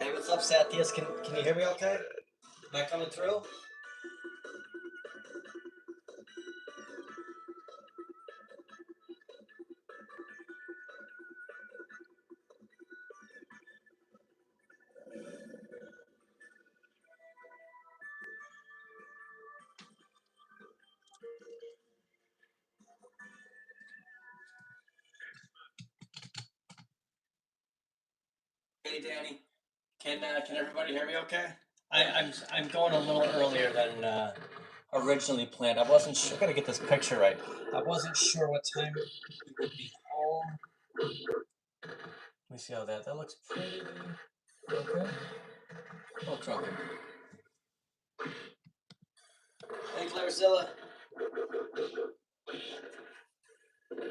Hey, what's up, Sathias? Can you hear me okay? Am I coming through? Hey, Danny. Can everybody hear me okay? I'm going a little earlier than originally planned. I wasn't sure. I gotta get this picture right. I wasn't sure what time we would be home. Let me see how that looks pretty okay. Oh, trumpet. Hey, Clarizilla. Did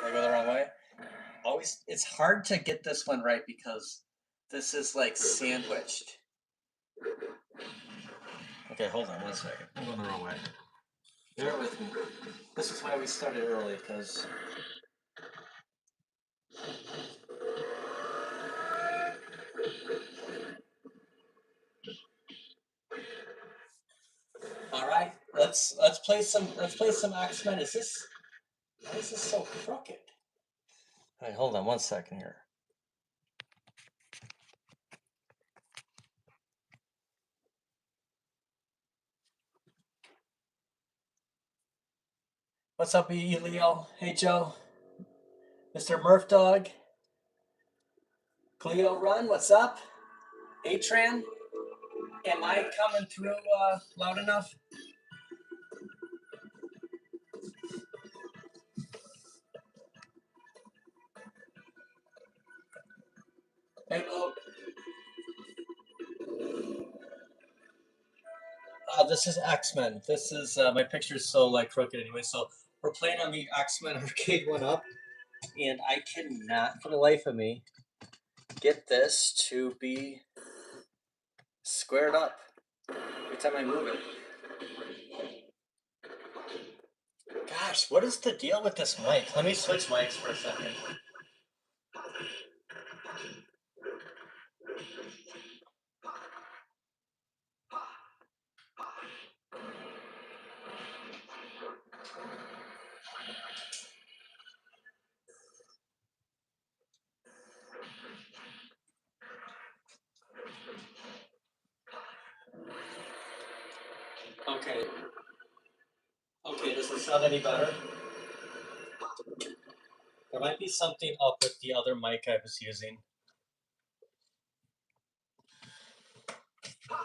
I go the wrong way? Always, it's hard to get this one right because this is like sandwiched. Okay, hold on one second. I'm going the wrong way. Bear with me. This is why we started early, because all right, let's play some X-Men. Why is this so crooked? All right, hold on one second here. What's up, Leo? Hey, Joe. Mr. Murph Dog. Cleo Run, what's up? Atran, am I coming through loud enough? Hey, Luke. This is X-Men. This is my picture's so like crooked anyway. So we're playing on the X-Men Arcade1up, and I cannot, for the life of me, get this to be squared up every time I move it. Gosh, what is the deal with this mic? Let me switch mics for a second. Okay. Okay, does it sound any better? There might be something up with the other mic I was using. I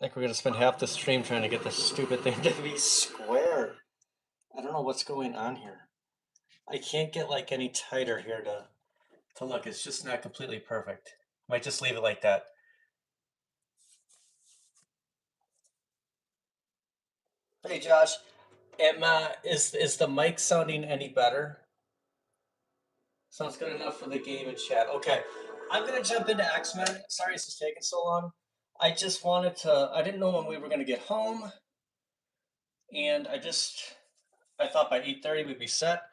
think we're going to spend half the stream trying to get this stupid thing to be square. I don't know what's going on here. I can't get like any tighter here to look. It's just not completely perfect. Might just leave it like that. Hey, Josh. Is the mic sounding any better? Sounds good enough for the game and chat. Okay, I'm gonna jump into X-Men. Sorry this is taking so long. I just wanted to. I didn't know when we were gonna get home, and I thought by 8:30 we'd be set.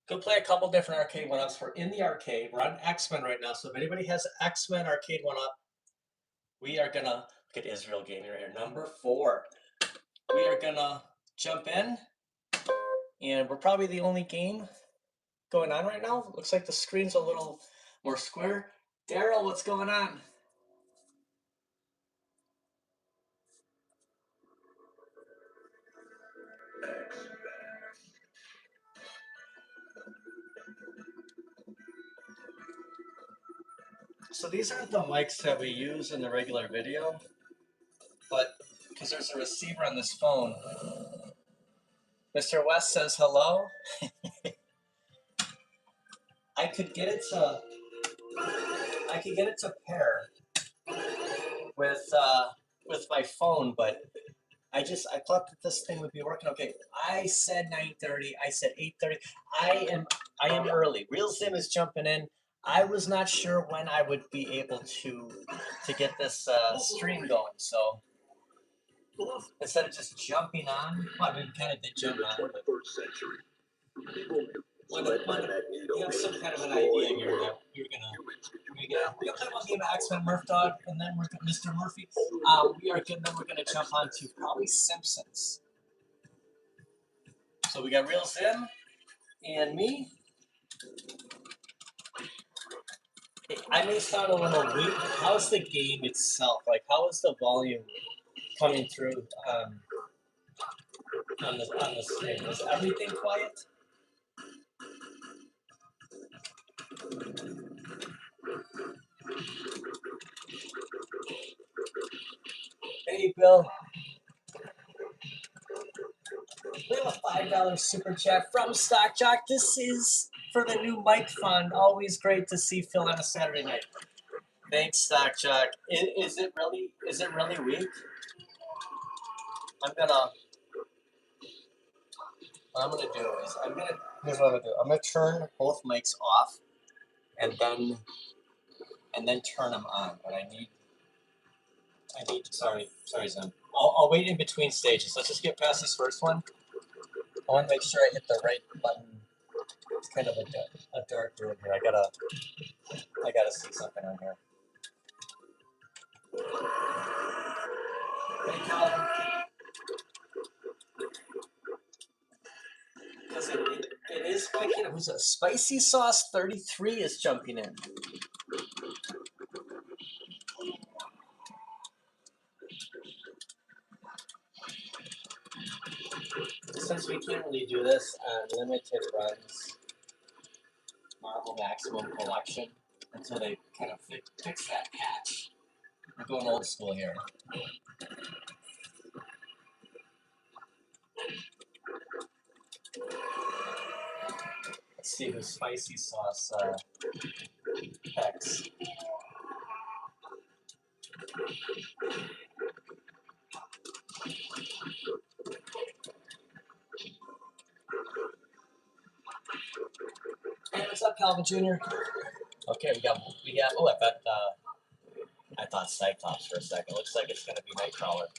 Go play a couple different Arcade1ups. We're in the arcade. We're on X-Men right now. So if anybody has X-Men Arcade1up, we are gonna look at Israel Gaming right here, number 4. We are gonna jump in, and we're probably the only game going on right now. Looks like the screen's a little more square. Daryl, what's going on? So these aren't the mics that we use in the regular video, but because there's a receiver on this phone. Mr. West says hello. I could get it to pair with my phone, but I thought that this thing would be working okay. I said 9:30. I said 8:30. I am early. Real Sim is jumping in. I was not sure when I would be able to get this stream going. So instead of just jumping on, well, I mean, kind of did jump on. But when you have some kind of an idea here that you're gonna play the X-Men Murph Dog, and then we're Mr. Murphy. We are good. Then we're gonna jump on to probably Simpsons. So we got Real Sim and me. I may sound a little weak. How's the game itself? Like, how is the volume coming through on the screen? Is everything quiet? Hey, Bill. We have a $5 super chat from Stock Jock. This is for the new Mike Fund. Always great to see Phil on a Saturday night. Thanks, Stock Jock. Is it really weak? What I'm gonna do is here's what I'm gonna do. I'm gonna turn both mics off and then turn them on. But I need sorry Zim. I'll wait in between stages. Let's just get past this first one. I want to make sure I hit the right button. It's kind of a dark room here. I gotta see something on here. Hey, Calvin. Because it is picking up. Who's a Spicy Sauce 33 is jumping in. Since we can't really do this on limited runs, Marvel Maximum Collection, until they kind of fix that patch. We're going old school here. Let's see who Spicy Sauce packs. Hey, what's up, Calvin Jr.? Okay, we got. Oh, I thought Cyclops for a second. Looks like it's gonna be Nightcrawler.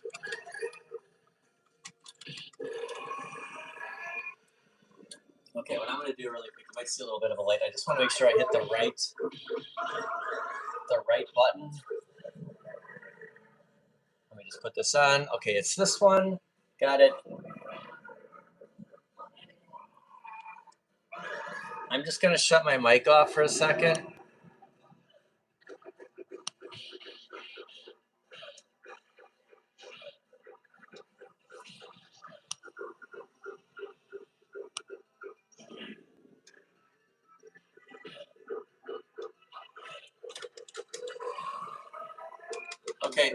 Okay, what I'm gonna do really quick. You might see a little bit of a light. I just want to make sure I hit the right button. Let me just put this on. Okay, it's this one. Got it. I'm just gonna shut my mic off for a second. Okay,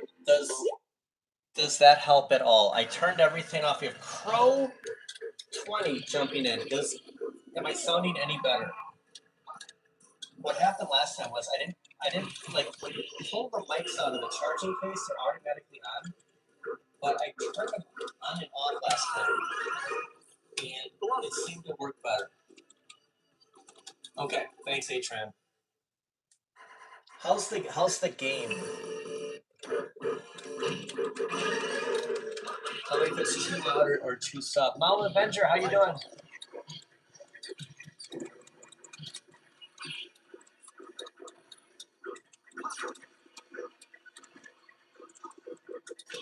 does that help at all? I turned everything off. You have Crow 20 jumping in. Am I sounding any better? What happened last time was I didn't like when you pull the mics out of the charging case, they're automatically on. But I turned them on and off last time, and it seemed to work better. Okay, thanks, Atran. How's the game? Tell me if it's too loud or too soft. Mountain Avenger, how you doing?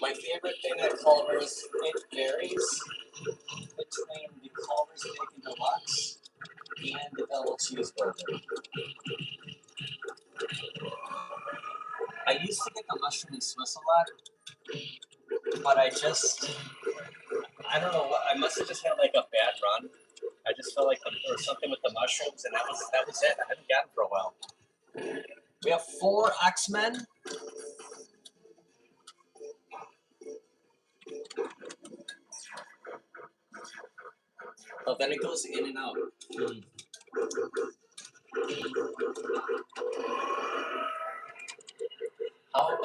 My favorite thing at Culver's, it varies between the Culver's Bacon Deluxe and the double cheeseburger. I used to get the mushroom and Swiss a lot, but I don't know what, I must have just had like a bad run. I just felt like there was something with the mushrooms, and that was it. I hadn't gotten for a while. We have 4 X-Men. Oh, then it goes in and out. How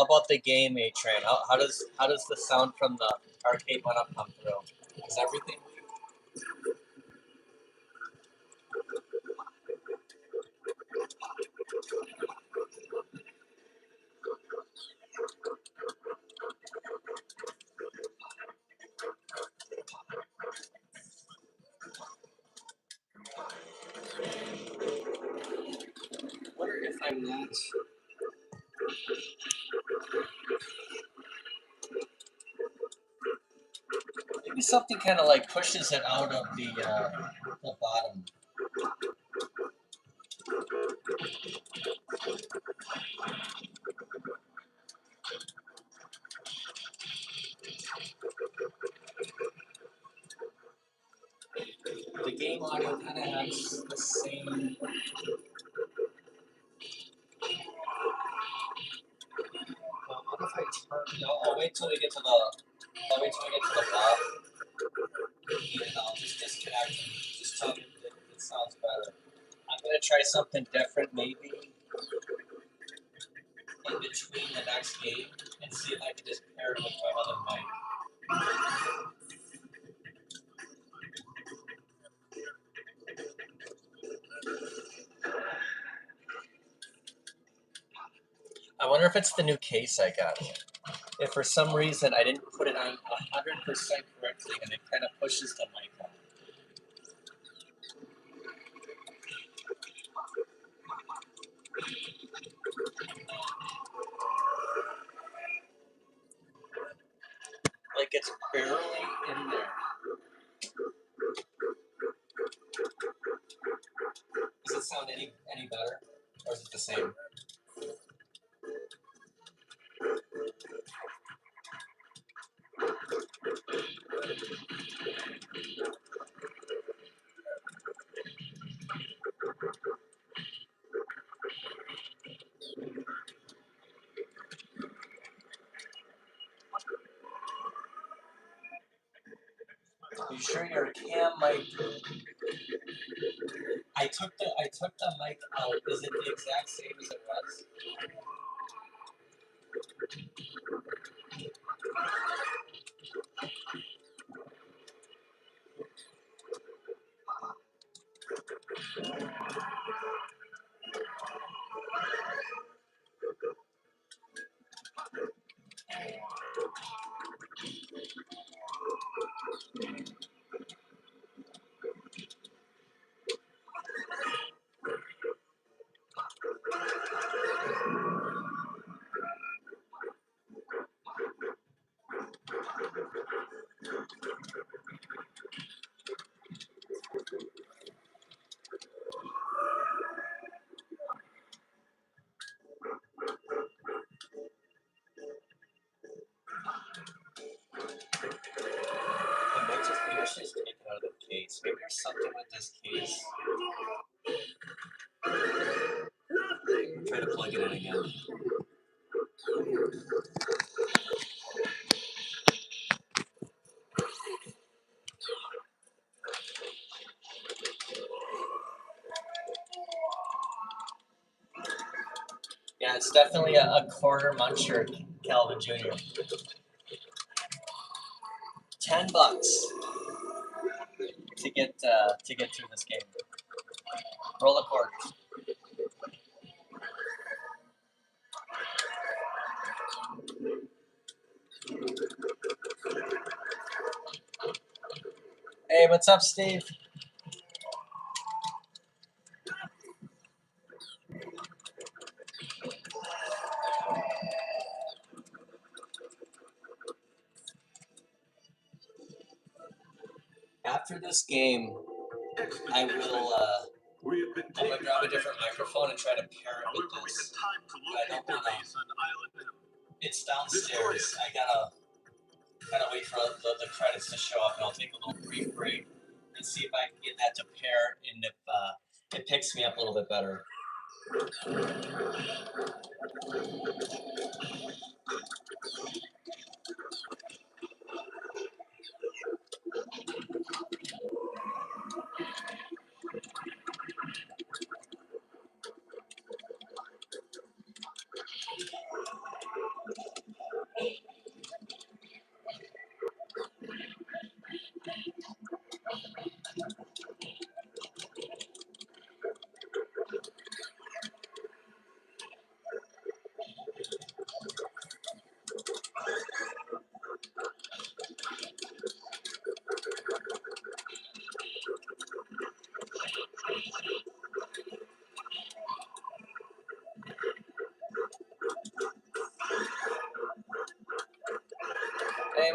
about the game, A-Train? How does the sound from the Arcade1up come through? Is everything? that. Maybe something kind of like pushes it out of the bottom. The game audio kind of has the same. What if I turn? No, I'll wait till we get to the. I'll wait till we get to the bottom, and I'll just disconnect and just tell you that it sounds better. I'm gonna try something different, maybe in between the next game, and see if I can just pair it with my other mic. I wonder if it's the new case I got. If for some reason I didn't put it on 100% correctly, and it kind of pushes the mic up. Like it's barely in there. Does it sound any better, or is it the same? You sure your cam mic? I took the mic out. Is it the exact same as it was? Maybe I should just take it out of the case. Maybe there's something with this case. Try to plug it in again. Yeah, it's definitely a quarter muncher, Calvin Jr. $10 to get through this game. Roll the quarters. Hey, what's up, Steve? After this game, I will. I'm gonna grab a different microphone and try to pair it with this. I don't wanna. It's downstairs. I gotta wait for the credits to show up, and I'll take a little brief break and see if I can get that to pair, and if it picks me up a little bit better.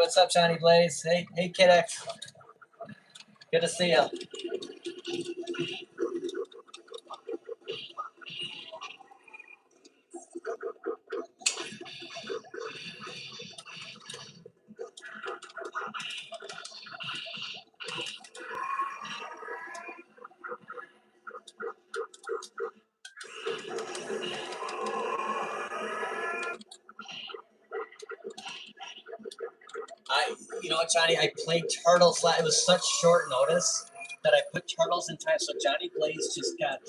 what's up, Johnny Blaze? Hey, Kid X. Good to see you. You know what, Johnny? I played Turtles. It was such short notice that I put Turtles in time. So Johnny Blaze just got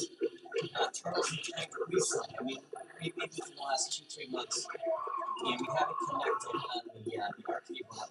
Turtles in time recently. I mean, maybe within the last 2-3 months. Yeah, we haven't connected on the Arcade1up.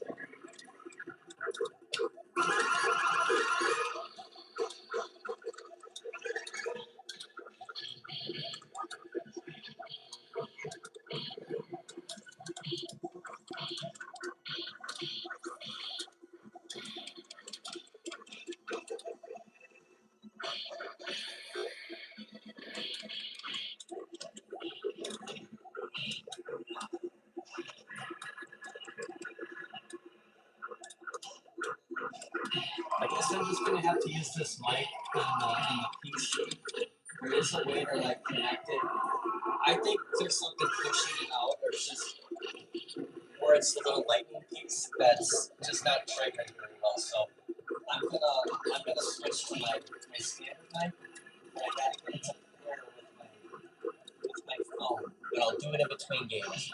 I guess I'm just gonna have to use this mic on the PC. There is a way to like connect it. I think there's something pushing it out, or it's just, or it's the little lightning piece that's just not triggering very well. So I'm gonna switch to my standard mic, and I gotta get it to pair with my phone. But I'll do it in between games.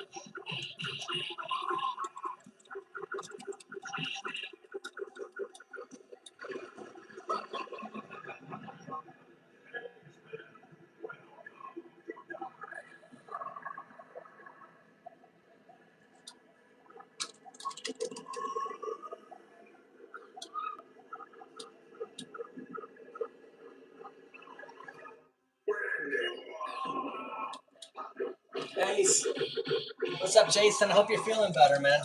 Hey, what's up, Jason? I hope you're feeling better, man.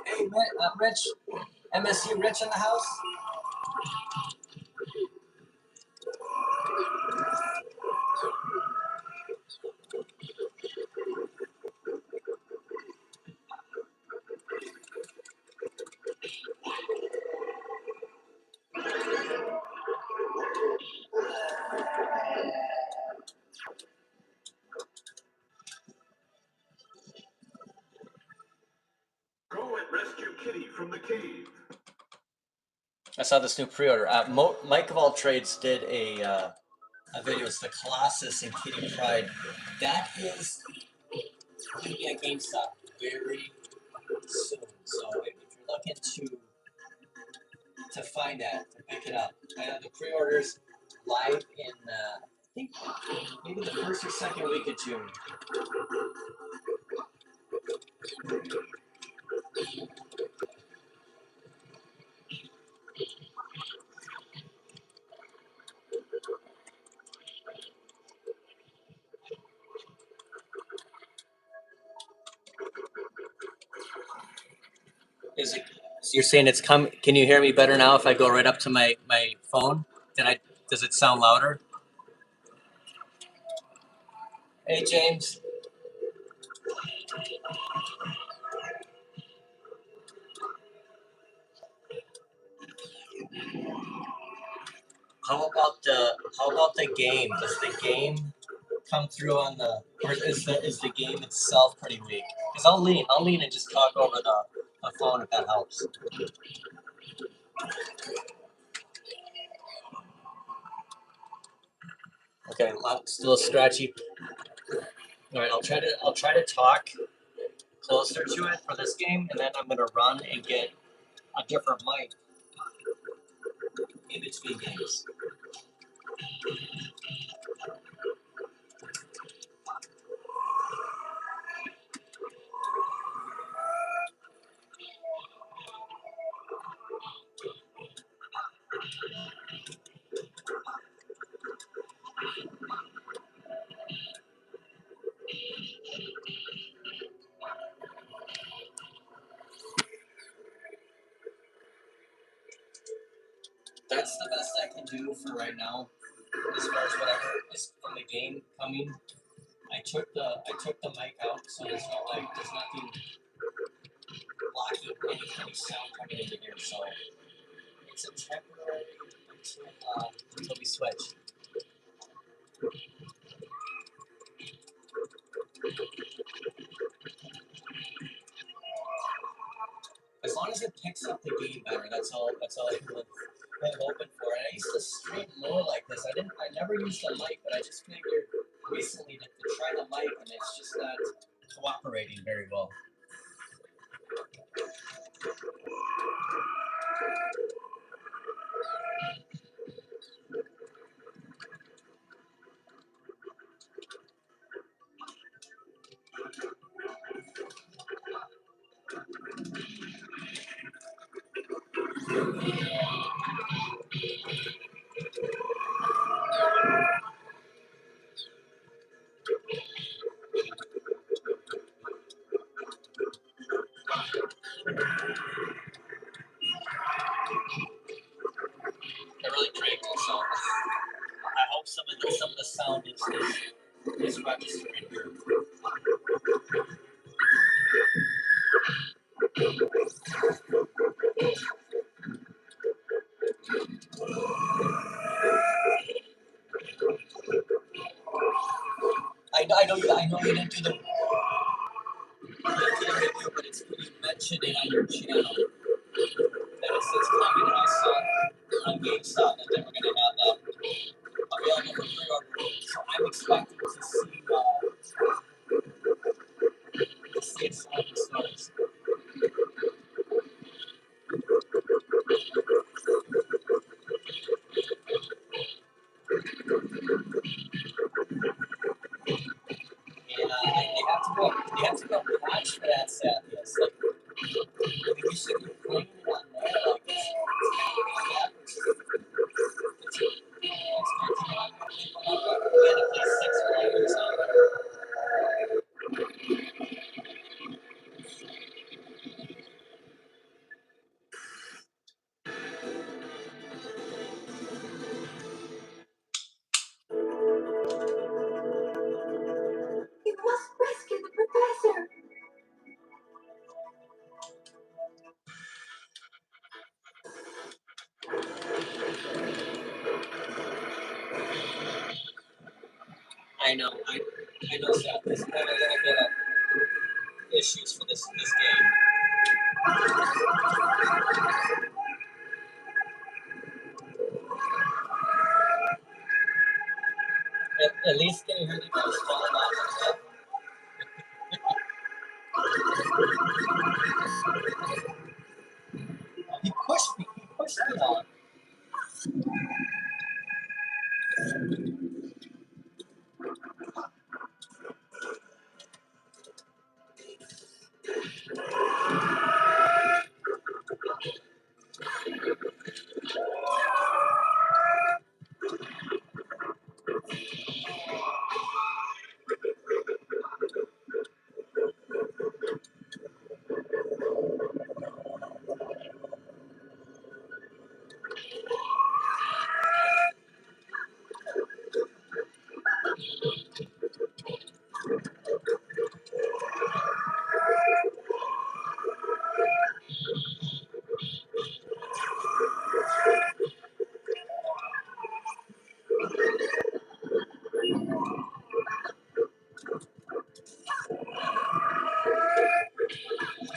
Hey, Rich, MSU Rich in the house. Go and rescue Kitty from the cave. I saw this new pre-order. Mike of All Trades did a video. It's the Colossus and Kitty Pride. That is going to be at GameStop very soon. So if you're looking to find that, to pick it up, I have the pre-orders live in I think maybe the first or second week of June. Is it? So you're saying it's come? Can you hear me better now if I go right up to my phone? Does it sound louder? Hey, James. How about the game? Does the game come through on the, or is the game itself pretty weak? Because I'll lean and just talk over the phone if that helps. Okay, still scratchy. All right, I'll try to talk closer to it for this game, and then I'm gonna run and get a different mic in between games. That's the best I can do for right now, as far as whatever is from the game coming. I took the mic out, so there's nothing blocking any sound coming into here. So it's a temporary until we switch. As long as it picks up the game better, that's all I'm hoping for. And I used to stream more like this. I never used a mic, but I just figured recently to try the mic, and it's just not cooperating very well. I really drank it, so I hope some of the sound is registering here. I know you didn't do the review, but you mentioned it on your channel that it's coming, and I saw on GameStop that they were going to have that available for pre-order. So I'm expecting to see it on the stores. And they have to go patch for that sadness. Like, I mean, you should be playing it on there. Like, it's we had to play 6 players on there. You must rescue the professor. I know, Seth. There's been a little bit of issues for this game. At least can you hear the guys falling off? He pushed me. He pushed me on.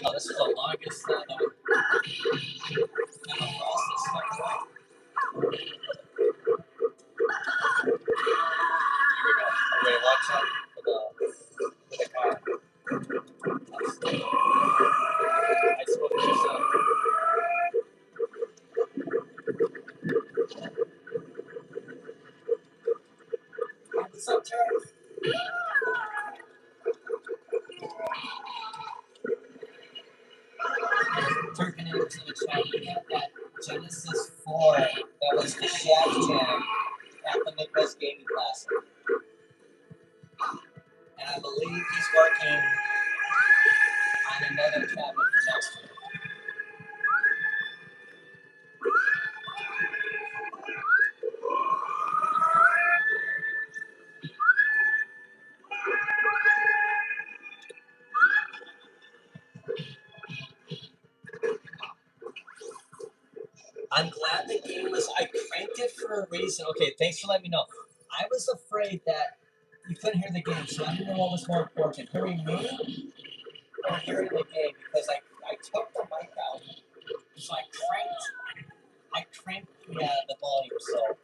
Oh, this is the longest I've come across this stuff. Right? Here we go. Everybody watch out for the car. I spoke to yourself. What's up, Charles? Turpin into the chat. You got that Genesis 4 that was the Shaft Jam at the Midwest Gaming Classic. And I believe he's working on another cabinet for next year. I'm glad the game was. I cranked it for a reason. Okay, thanks for letting me know. I was afraid that you couldn't hear the game, so I didn't know what was more important: hearing me or hearing the game. Because I took the mic out, so I cranked the volume. So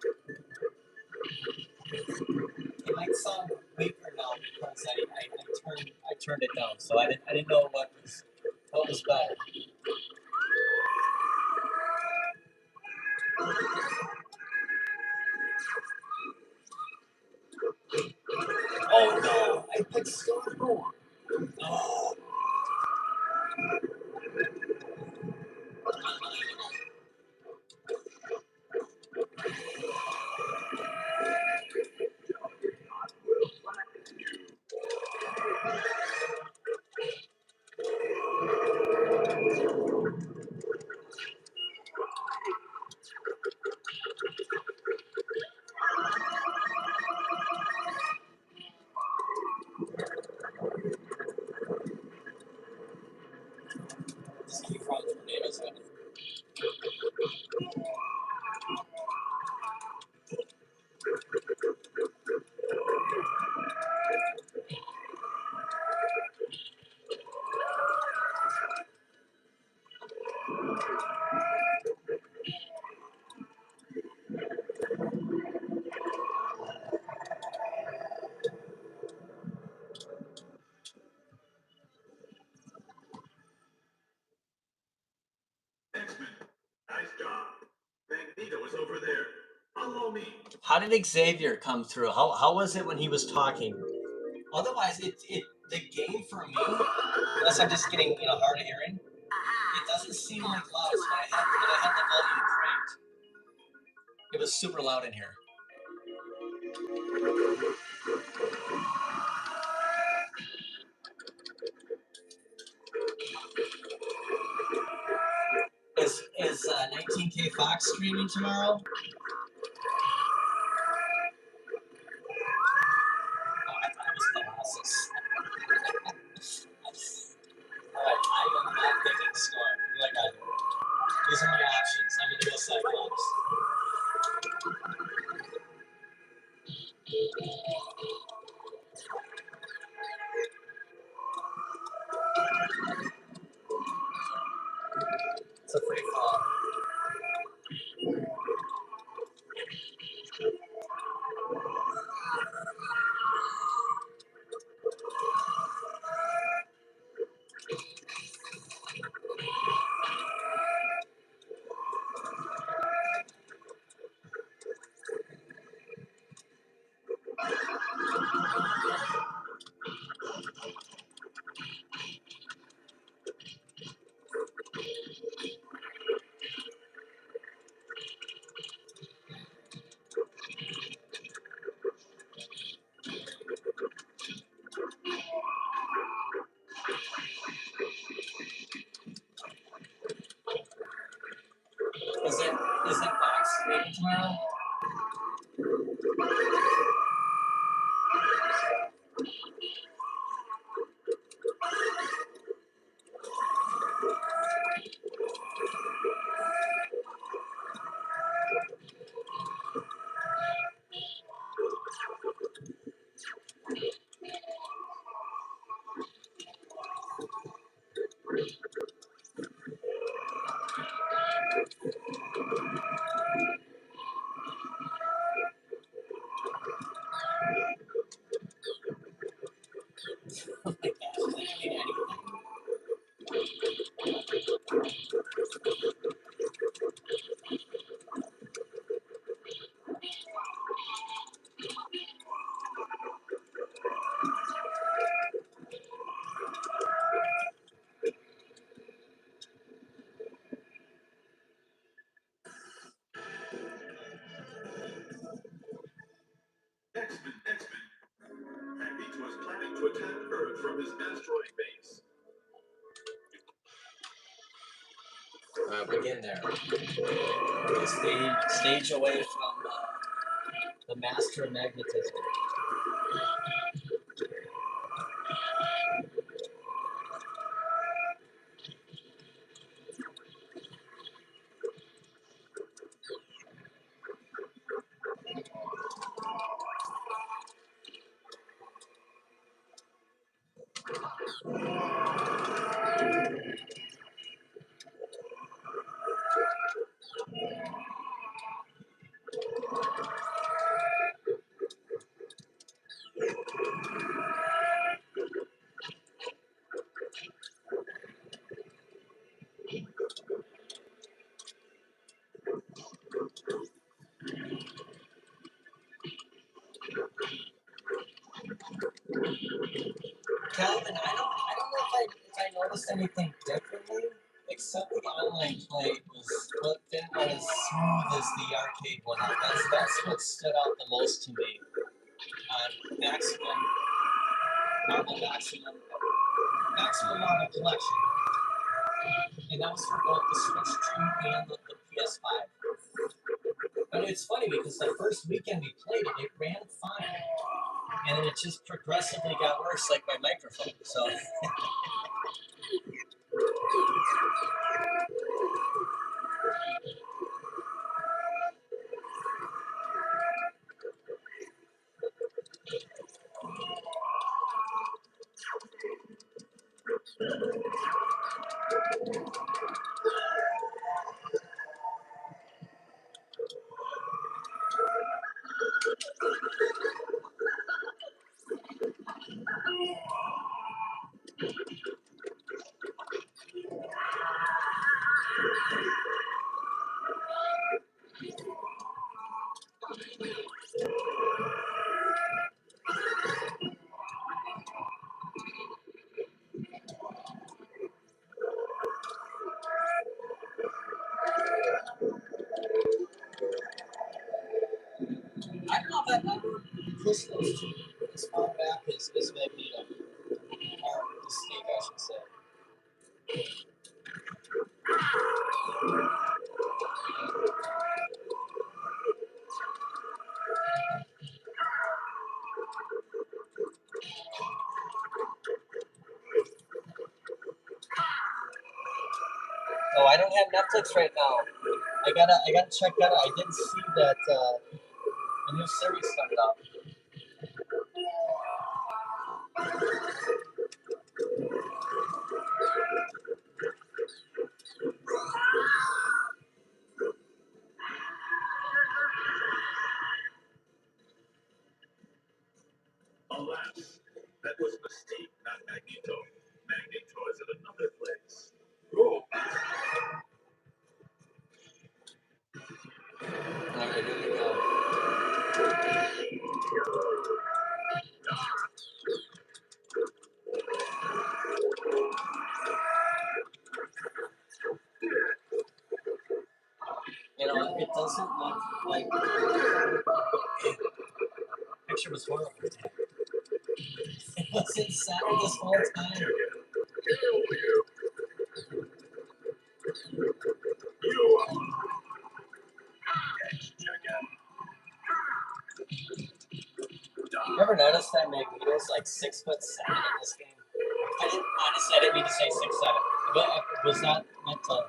it might sound weaker now because I turned it down. So I didn't know what was better. Oh no! I put score. Oh. Just keep throwing tornadoes at it. X-Men. Nice job. Magneto is over there. Follow me. How did Xavier come through? How was it when he was talking? Otherwise, the game for me, unless I'm just getting hard of hearing, it doesn't seem like loud. So when I had the volume cranked, it was super loud in here. Is 19K Fox streaming tomorrow? Oh, I thought it was Colossus. All right, I am not picking Storm. What do I got here? These are my options. I'm gonna go Cyclops. It's a free fall. Is it Fox streaming tomorrow? Oh my gosh, I can't anything. X-Men. Magneto is planning to attack Earth from his asteroid base. Begin there. Stage away from the master of magnetism. Calvin, I don't know if I noticed anything differently, except the online play didn't run as smooth as the arcade one. That's what stood out the most to me on maximum model collection, and that was for both the Switch 2 and the PS5. But it's funny because the first weekend we played it, it ran fine, and then it just progressively got worse, like my microphone. So. I don't know if I've ever pushed those two as far back as Magneto, or the Snake, I should say. Oh, I don't have Netflix right now. I gotta check that out. I didn't see that a new series started up. Alas, that was Mystique, not Magneto. Magneto is at another place. Oh, Alright, here we go. You know, it doesn't look like the picture was horrible. It was inside this whole time. kill you. You are chicken. You ever notice that Magneto's like 6'7" in this game? I didn't mean to say 6'7", but was that meant to?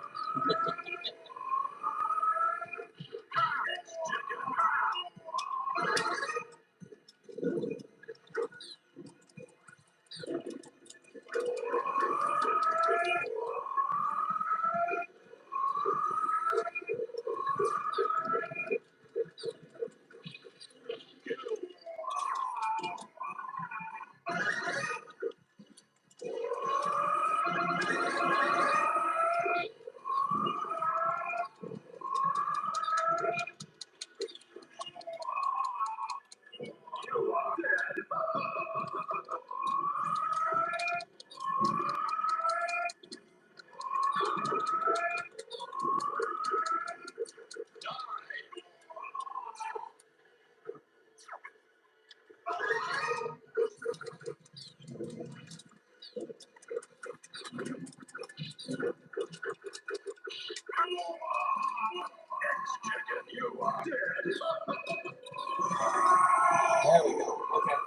There we go. Okay.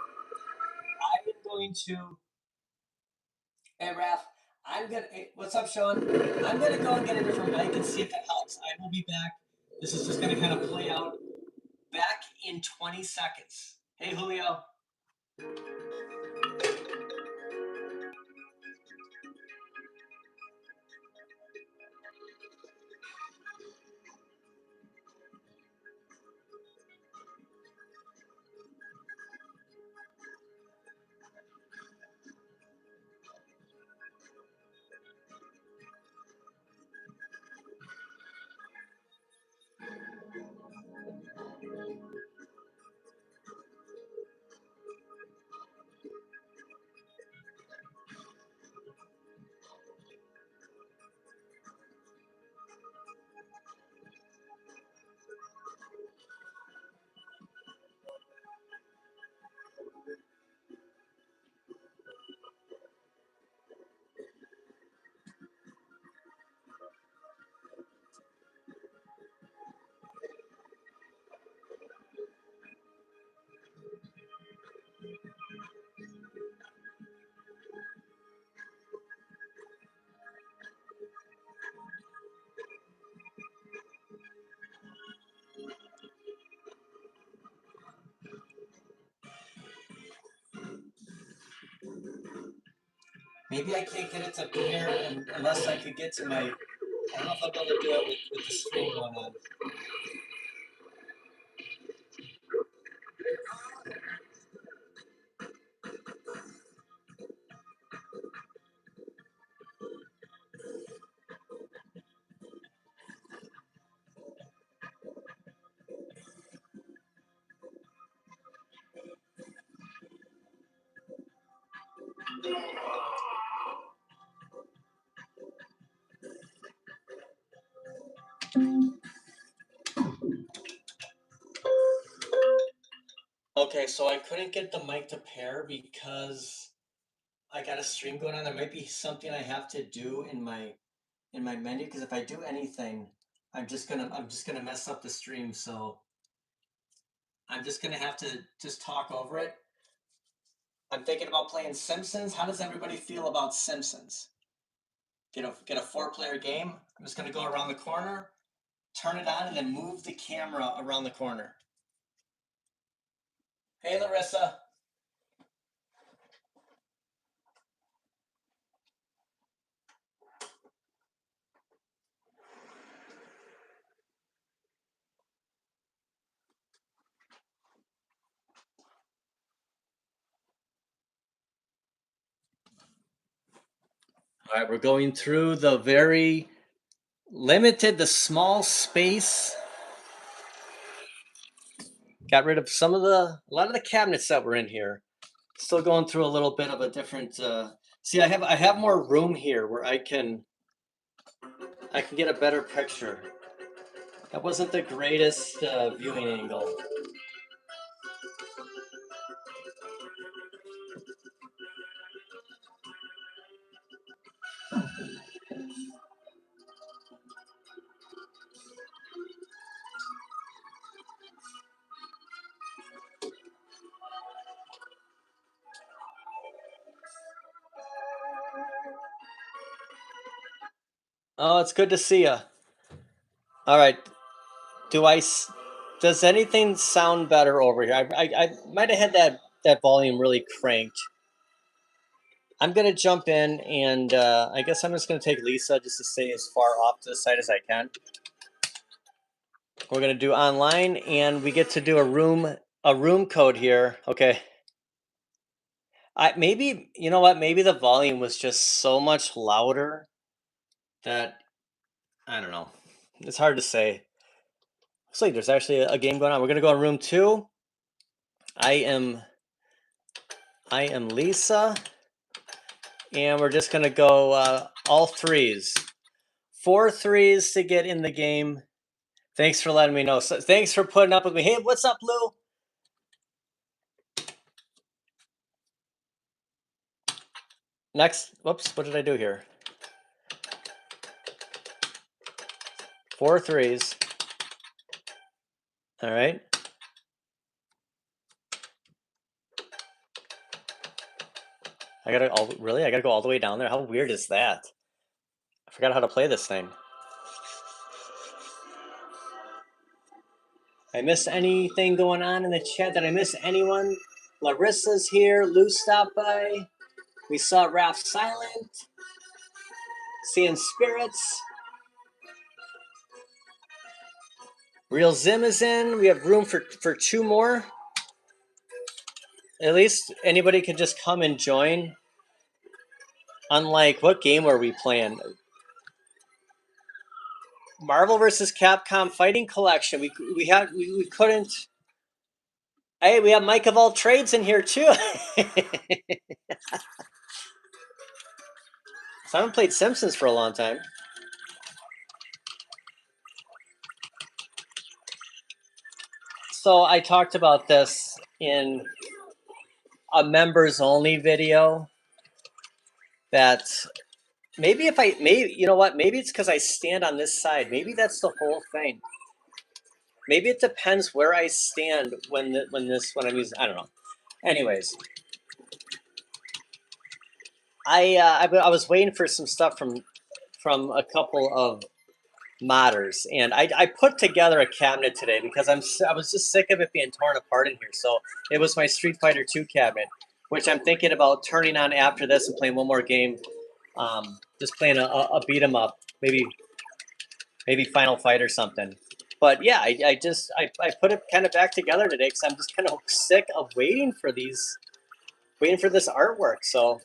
I'm going to. Hey, Raph. What's up, Sean? I'm gonna go and get a different mic and see if it helps. I will be back. This is just gonna kind of play out. Back in 20 seconds. Hey, Julio. Maybe I can't get it to pair unless I could get to my. I don't know if I'll be able to do it with the stream going on. Okay, so I couldn't get the mic to pair because I got a stream going on. There might be something I have to do in my menu, because if I do anything, I'm just gonna mess up the stream. So I'm just gonna have to just talk over it. I'm thinking about playing Simpsons. How does everybody feel about Simpsons? Get a 4-player game. I'm just gonna go around the corner, turn it on, and then move the camera around the corner. Hey, Larissa. All right, we're going through the very limited, the small space. Got rid of a lot of the cabinets that were in here. Still going through a little bit of a different. See, I have more room here where I can get a better picture. That wasn't the greatest viewing angle. Oh, it's good to see you. All right. Does anything sound better over here? I might have had that volume really cranked. I'm going to jump in, and I guess I'm just going to take Lisa just to stay as far off to the side as I can. We're going to do online, and we get to do a room code here. Okay. Maybe, you know what? Maybe the volume was just so much louder that, I don't know. It's hard to say. Looks like there's actually a game going on. We're going to go in room 2. I am Lisa, and we're just going to go all threes. 4 threes to get in the game. Thanks for letting me know. So, thanks for putting up with me. Hey, what's up, Lou? Next, whoops, what did I do here? 4 threes. All right. I gotta go all the way down there. How weird is that? I forgot how to play this thing. I missed anything going on in the chat? Did I miss anyone? Larissa's here. Lou stopped by. We saw Raph Silent. Seeing Spirits. Real Zim is in. We have room for 2 more. At least anybody could just come and join. Unlike, what game were we playing? Marvel vs. Capcom Fighting Collection. We couldn't. Hey, we have Mike of all trades in here too. So I haven't played Simpsons for a long time. So I talked about this in a members only video. That maybe you know what? Maybe it's because I stand on this side. Maybe that's the whole thing. Maybe it depends where I stand when I'm using. I don't know. Anyways, I was waiting for some stuff from a couple of modders, and I put together a cabinet today because I was just sick of it being torn apart in here. So it was my Street Fighter 2 cabinet. which I'm thinking about turning on after this and playing one more game. Just playing a beat 'em up, maybe Final Fight or something. But yeah, I put it kind of back together today because I'm just kind of sick of waiting for this artwork. So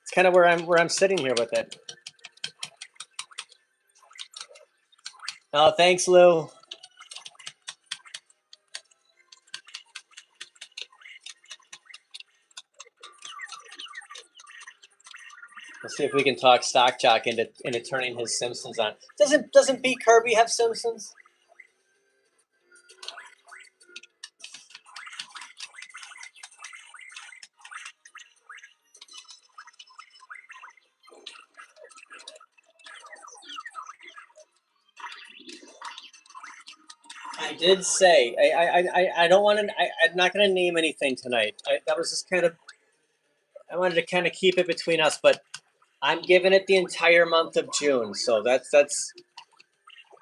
it's kind of where I'm sitting here with it. Oh, thanks, Lou. Let's see if we can talk Stock Jock into turning his Simpsons on. Doesn't B Kirby have Simpsons? I did say I don't want to. I'm not going to name anything tonight. That was just kind of. I wanted to kind of keep it between us, but I'm giving it the entire month of June. So that's.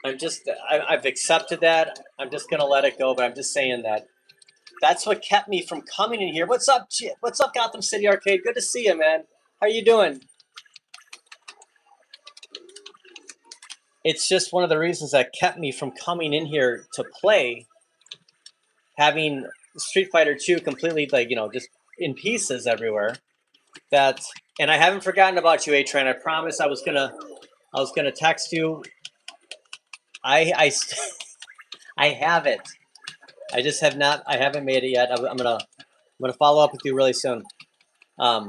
I've accepted that. I'm just going to let it go. But I'm just saying that. That's what kept me from coming in here. What's up, What's up, Gotham City Arcade? Good to see you, man. How you doing? It's just one of the reasons that kept me from coming in here to play. Having Street Fighter 2 completely, like, just in pieces everywhere. And I haven't forgotten about you, A-Train. I promise I was gonna text you. I have it. I just have not. I haven't made it yet. I'm gonna follow up with you really soon. But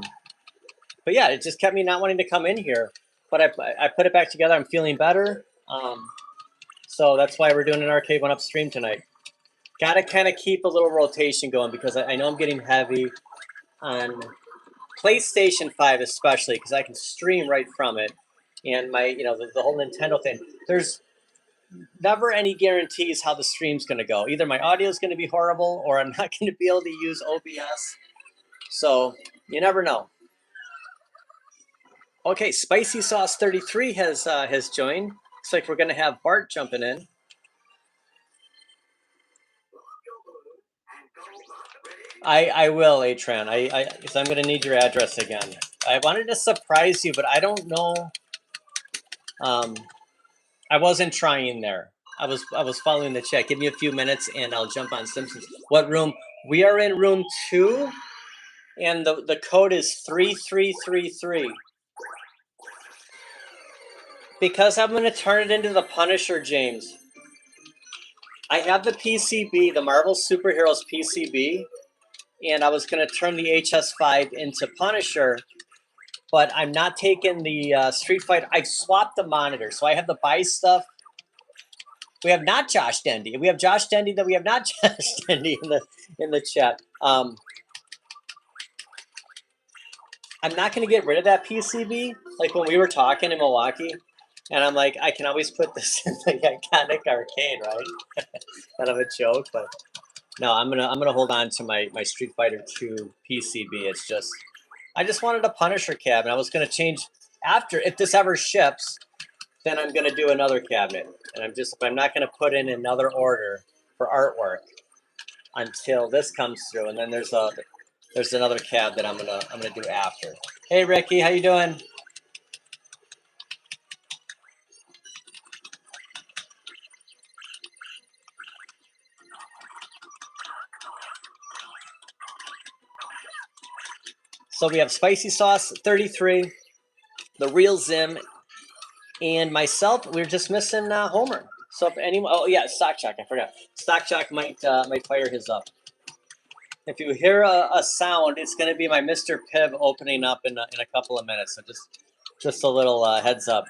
yeah, it just kept me not wanting to come in here. But I put it back together. I'm feeling better. So that's why we're doing an Arcade1up stream tonight. Got to kind of keep a little rotation going because I know I'm getting heavy on PlayStation 5 especially because I can stream right from it. And my, the whole Nintendo thing. There's never any guarantees how the stream's going to go. Either my audio is going to be horrible or I'm not going to be able to use OBS. So you never know. Okay, Spicy Sauce 33 has joined. Looks like we're going to have Bart jumping in. I will, A-Tran. Because I'm going to need your address again. I wanted to surprise you, but I don't know. I wasn't trying there. I was following the chat. Give me a few minutes and I'll jump on Simpsons. What room? We are in room 2, and the code is 3333. Because I'm going to turn it into the Punisher, James. I have the PCB, the Marvel Superheroes PCB, and I was going to turn the HS5 into Punisher, but I'm not taking the Street Fighter. I've swapped the monitor, so I have the buy stuff. We have not Josh Dendy. We have Josh Dendy, then we have not Josh Dendy in the chat. I'm not going to get rid of that PCB. Like when we were talking in Milwaukee, and I'm like, I can always put this in the iconic arcade, right? Kind of a joke, but no, I'm gonna hold on to my Street Fighter 2 PCB. It's just I just wanted a Punisher cabinet. I was gonna change after if this ever ships, then I'm gonna do another cabinet, and I'm not gonna put in another order for artwork until this comes through, and then there's another cab that I'm gonna do after. Hey Ricky, how you doing? So we have Spicy Sauce 33, the Real Zim, and myself. We're just missing Homer. So if anyone, oh yeah, Stock Jock, I forgot. Stock Jock might fire his up. If you hear a sound, it's going to be my Mr. Pibb opening up in a couple of minutes. So just a little heads up. Of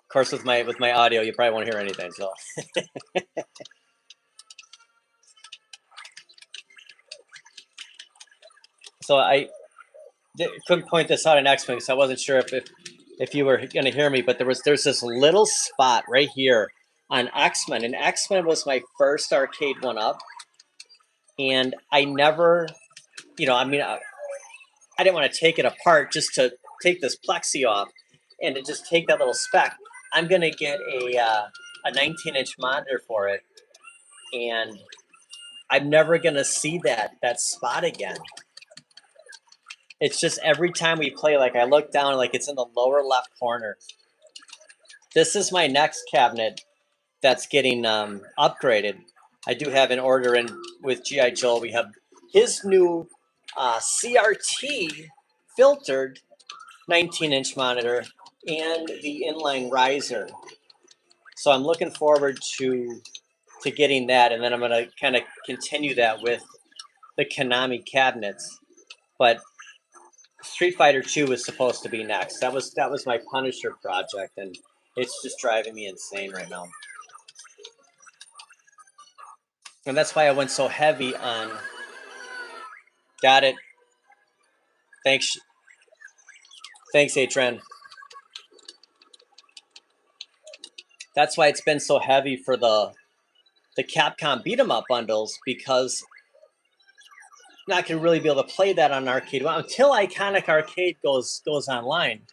course, with my audio, you probably won't hear anything. So. So I couldn't point this out in X-Men, so I wasn't sure if you were going to hear me. But there's this little spot right here on X-Men, and X-Men was my first Arcade1up. And I never, I didn't want to take it apart just to take this plexi off and to just take that little speck. I'm going to get a 19-inch monitor for it. And I'm never gonna see that spot again. It's just every time we play, like I look down, like it's in the lower left corner. This is my next cabinet that's getting upgraded. I do have an order in with G.I. Joe. We have his new CRT filtered 19-inch monitor and the inline riser. So I'm looking forward to getting that, and then I'm gonna kind of continue that with the Konami cabinets. But Street Fighter 2 was supposed to be next. That was my Punisher project, and it's just driving me insane right now. And that's why I went so heavy on. Got it. Thanks, Atren. That's why it's been so heavy for the Capcom beat 'em up bundles, because I'm not gonna really be able to play that on Arcade1up until Iconic Arcade goes online.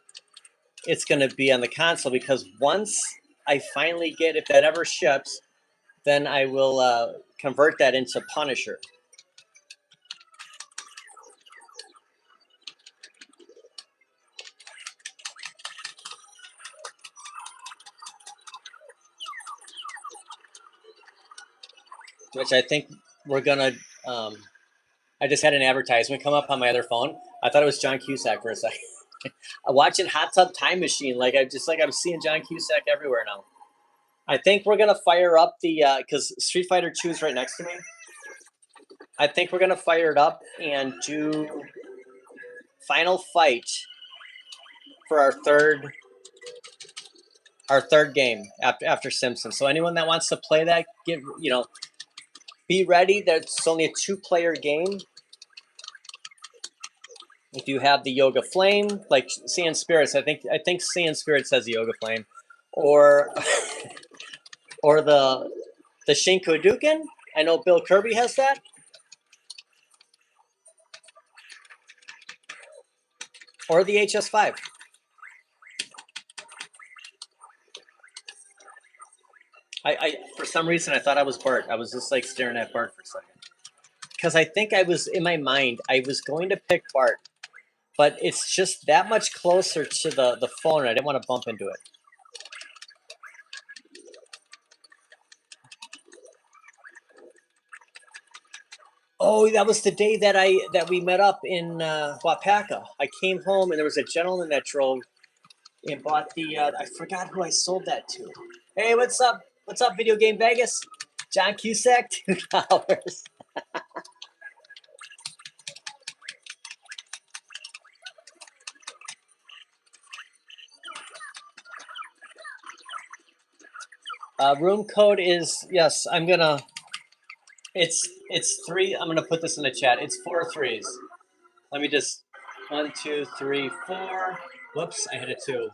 It's gonna be on the console, because once I finally get, if that ever ships, then I will convert that into Punisher. Which I think we're gonna. I just had an advertisement come up on my other phone. I thought it was John Cusack for a second. Watching Hot Tub Time Machine, I'm seeing John Cusack everywhere now. I think we're gonna fire up the because Street Fighter 2 is right next to me. I think we're gonna fire it up and do Final Fight for our third game after Simpsons. So anyone that wants to play that, be ready. That's only a 2-player game. If you have the Yoga Flame, like Saiyan Spirits, I think Saiyan Spirits has the Yoga Flame, or or the Shinkoduken. I know Bill Kirby has that. Or the HS5. I for some reason I thought I was Bart. I was just like staring at Bart for a second. Because I think I was, in my mind, I was going to pick Bart, but it's just that much closer to the phone, and I didn't want to bump into it. Oh, that was the day that we met up in Wapaka. I came home and there was a gentleman that drove and bought the. I forgot who I sold that to. Hey, what's up? What's up, Video Game Vegas? John Cusack, $2. Room code is, yes. I'm gonna. It's 3. I'm gonna put this in the chat. It's 4 3s. Let me just 1, 2, 3, 4. Whoops, I hit a 2.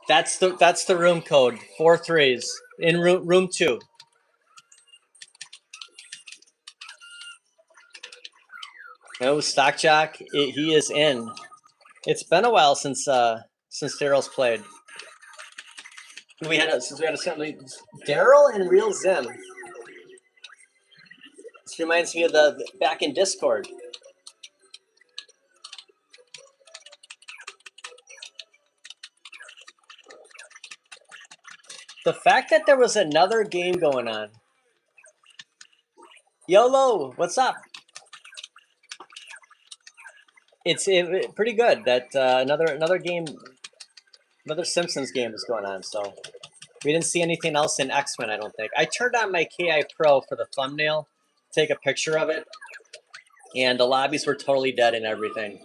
That's the room code. 4 3s in room 2. No, Stock Jock. He is in. It's been a while since Daryl's played. We had a Daryl and Real Zim. This reminds me of the back in Discord. The fact that there was another game going on. YOLO, what's up? It's pretty good that another game, another Simpsons game is going on. So we didn't see anything else in X-Men, I don't think. I turned on my KI Pro for the thumbnail, take a picture of it, and the lobbies were totally dead and everything.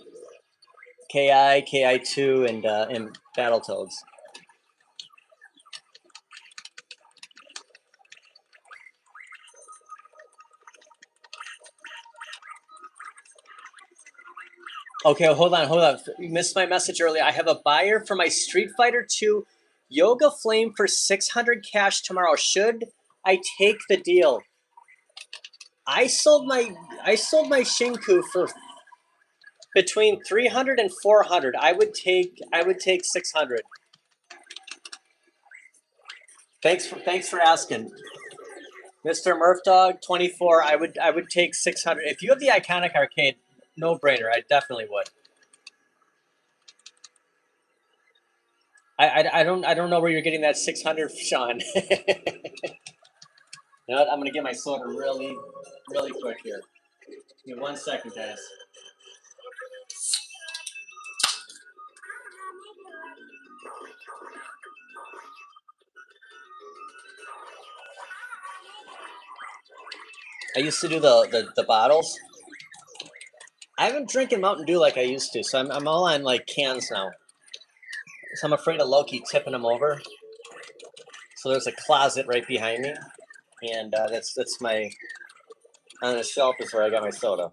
KI, KI2, and Battletoads. Okay, hold on. You missed my message earlier. I have a buyer for my Street Fighter 2 Yoga Flame for 600 cash tomorrow. Should I take the deal? I sold my Shinku for between 300 and 400. I would take 600. Thanks for asking. Mr. Murph Dog 24. I would take 600 if you have the iconic arcade. No brainer. I definitely would. I don't know where you're getting that 600, Sean. You know what? I'm gonna get my soda really quick here. Give me 1 second, guys. I used to do the bottles. I haven't drinking Mountain Dew like I used to, so I'm all on like cans now. So I'm afraid of Loki tipping them over. So there's a closet right behind me, and that's my on the shelf is where I got my soda.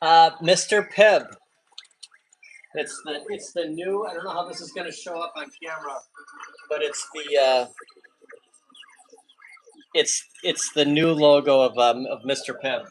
Mr. Pibb. It's the new. I don't know how this is going to show up on camera, but it's the new logo of Mr. Pibb.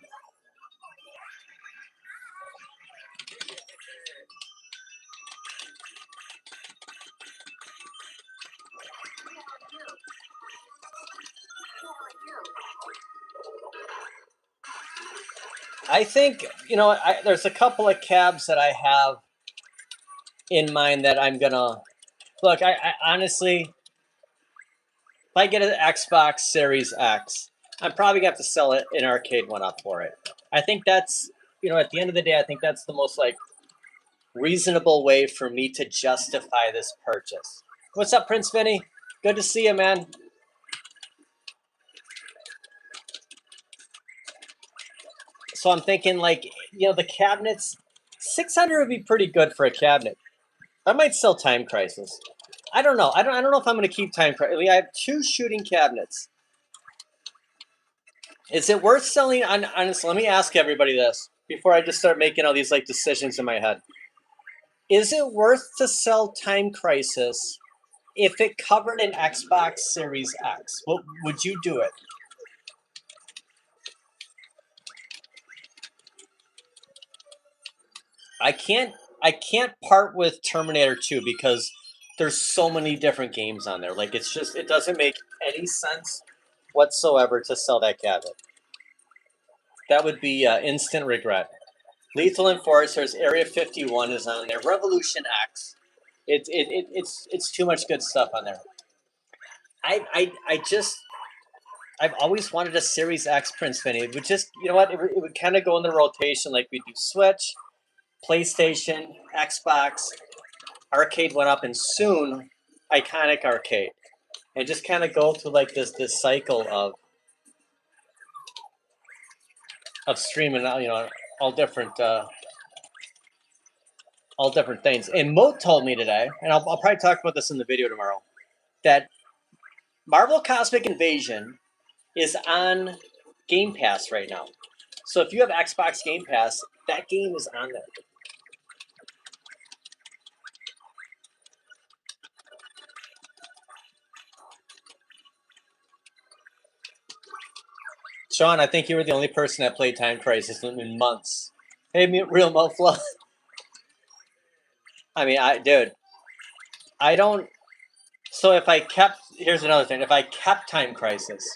I think, you know, there's a couple of cabs that I have in mind that I'm gonna look. I honestly, if I get an Xbox Series X, I'm probably gonna have to sell it in Arcade1up for it. I think that's, you know, at the end of the day, I think that's the most like reasonable way for me to justify this purchase. What's up, Prince Vinny? Good to see you, man. So I'm thinking, like, you know, the cabinets, 600 would be pretty good for a cabinet. I might sell Time Crisis. I don't know. I don't know if I'm going to keep Time Crisis. I mean, I have 2 shooting cabinets. Is it worth selling? Honestly, let me ask everybody this before I just start making all these like decisions in my head. Is it worth to sell Time Crisis if it covered an Xbox Series X? Would you do it? I can't part with Terminator 2 because there's so many different games on there. Like, it's just, it doesn't make any sense whatsoever to sell that cabinet. That would be instant regret. Lethal Enforcers, Area 51 is on there. Revolution X. It's too much good stuff on there. I've always wanted a Series X, Prince Vinny. It would just, you know what, it would kind of go in the rotation, like we do Switch, PlayStation, Xbox, Arcade1up, and soon Iconic Arcade, and just kind of go through like this cycle of streaming, you know, all different things. And Moat told me today, and I'll probably talk about this in the video tomorrow, that Marvel Cosmic Invasion is on Game Pass right now. So if you have Xbox Game Pass, that game is on there. Sean, I think you were the only person that played Time Crisis in months. Hey, Real Mofla. I mean, dude, I don't. So if I kept, here's another thing. If I kept Time Crisis,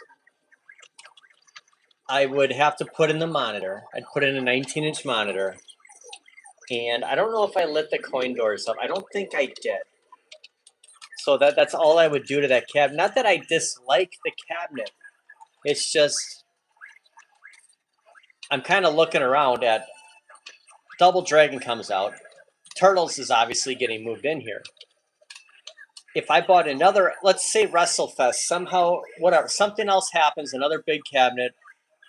I would have to put in the monitor. I'd put in a 19-inch monitor. And I don't know if I lit the coin doors up. I don't think I did. So that's all I would do to that cabinet. Not that I dislike the cabinet. It's just, I'm kind of looking around at Double Dragon comes out. Turtles is obviously getting moved in here. If I bought another, let's say WrestleFest, somehow, whatever, something else happens, another big cabinet,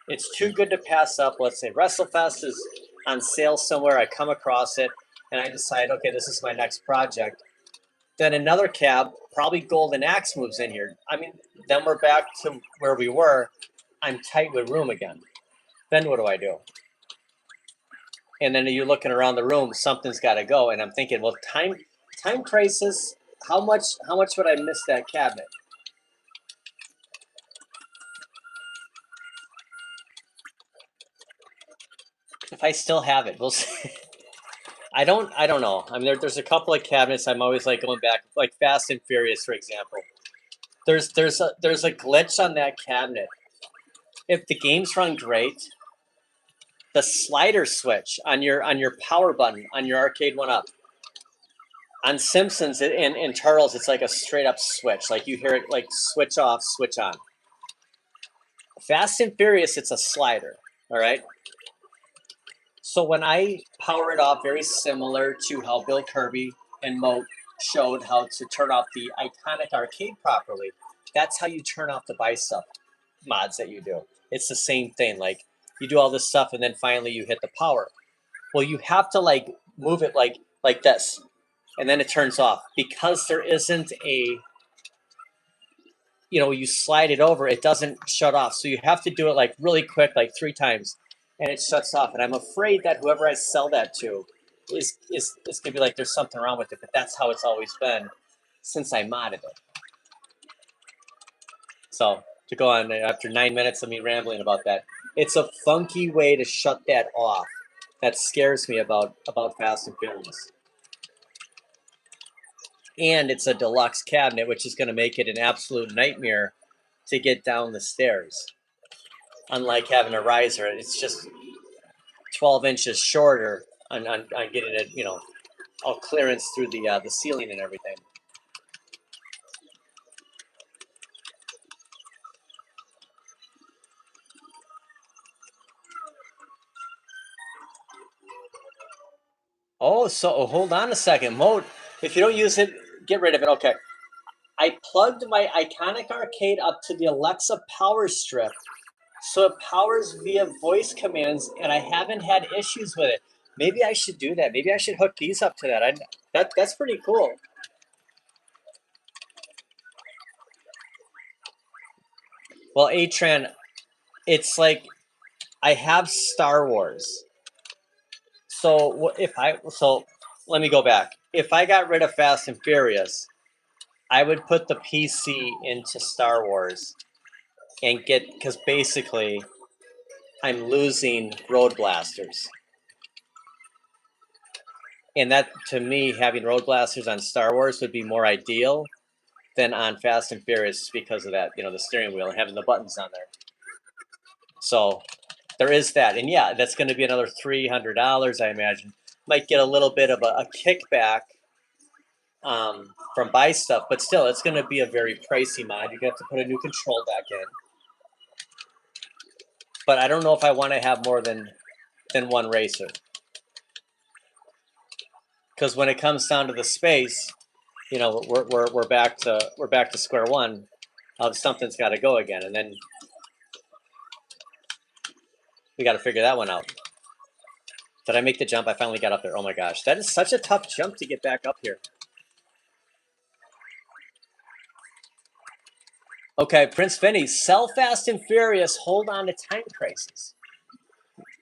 it's too good to pass up. Let's say WrestleFest is on sale somewhere, I come across it, and I decide, okay, this is my next project. Then another cab, probably Golden Axe, moves in here. I mean, then we're back to where we were. I'm tight with room again. Then what do I do? And then you're looking around the room, something's got to go. And I'm thinking, well, Time Crisis, how much would I miss that cabinet? If I still have it, we'll see. I don't know. I mean, there's a couple of cabinets I'm always like going back, like Fast and Furious, for example. there's a glitch on that cabinet. If the game's run great, the slider switch on your power button on your Arcade1up on Simpsons and Turtles, it's like a straight up switch. Like you hear it like switch off, switch on. Fast and Furious, it's a slider. All right. So when I power it off, very similar to how Bill Kirby and Moat showed how to turn off the iconic arcade properly, that's how you turn off the buy stuff mods that you do. It's the same thing. Like you do all this stuff and then finally you hit the power. Well, you have to like move it like this, and then it turns off because there isn't a, you slide it over, it doesn't shut off. So you have to do it like really quick, like 3 times, and it shuts off. And I'm afraid that whoever I sell that to is gonna be like, there's something wrong with it. But that's how it's always been since I modded it. So to go on after 9 minutes of me rambling about that, it's a funky way to shut that off. That scares me about Fast and Furious. And it's a deluxe cabinet, which is going to make it an absolute nightmare to get down the stairs. Unlike having a riser, it's just 12 inches shorter on getting it, all clearance through the ceiling and everything. Oh, so hold on a second. Mode, if you don't use it, get rid of it. Okay. I plugged my iconic arcade up to the Alexa power strip, so it powers via voice commands, and I haven't had issues with it. Maybe I should do that. Maybe I should hook these up to that. That's pretty cool. Well, Atran, it's like I have Star Wars. So let me go back. If I got rid of Fast and Furious, I would put the PC into Star Wars and because basically I'm losing Road Blasters. And that, to me, having Road Blasters on Star Wars would be more ideal than on Fast and Furious because of that, the steering wheel and having the buttons on there. So there is that. And yeah, that's going to be another $300, I imagine. Might get a little bit of a kickback from buy stuff, but still, it's going to be a very pricey mod. You're going to have to put a new control back in. But I don't know if I want to have more than one racer. Because when it comes down to the space, we're back to square one. Something's got to go again, and then we got to figure that one out. Did I make the jump? I finally got up there. Oh my gosh, that is such a tough jump to get back up here. Okay, Prince Vinny, sell Fast and Furious, hold on to Time Crisis.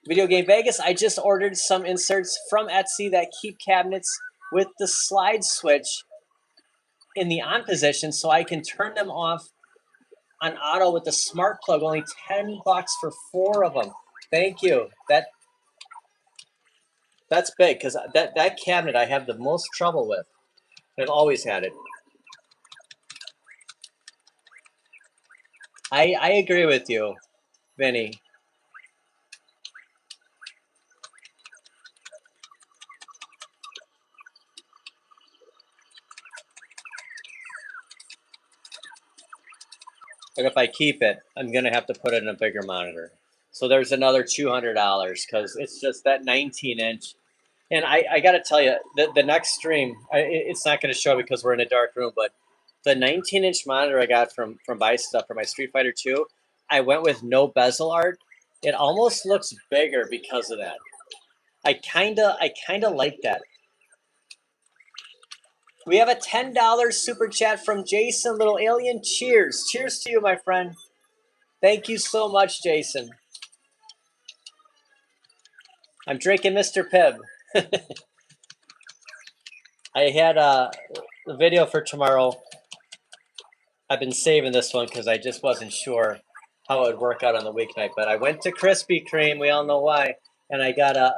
Video Game Vegas, I just ordered some inserts from Etsy that keep cabinets with the slide switch in the on position so I can turn them off on auto with the smart plug. Only $10 for 4 of them. Thank you. That's big because that cabinet I have the most trouble with. I've always had it. I agree with you, Vinny. But if I keep it, I'm gonna have to put it in a bigger monitor. So there's another $200 because it's just that 19-inch. And I got to tell you, the next stream, it's not going to show because we're in a dark room, but the 19-inch monitor I got from Buy Stuff for my Street Fighter 2, I went with no bezel art. It almost looks bigger because of that. I kinda like that. We have a $10 super chat from Jason Little Alien. Cheers. Cheers to you, my friend. Thank you so much, Jason. I'm drinking Mr. Pibb. I had the video for tomorrow. I've been saving this one because I just wasn't sure how it would work out on the weeknight. But I went to Krispy Kreme. We all know why. And I got a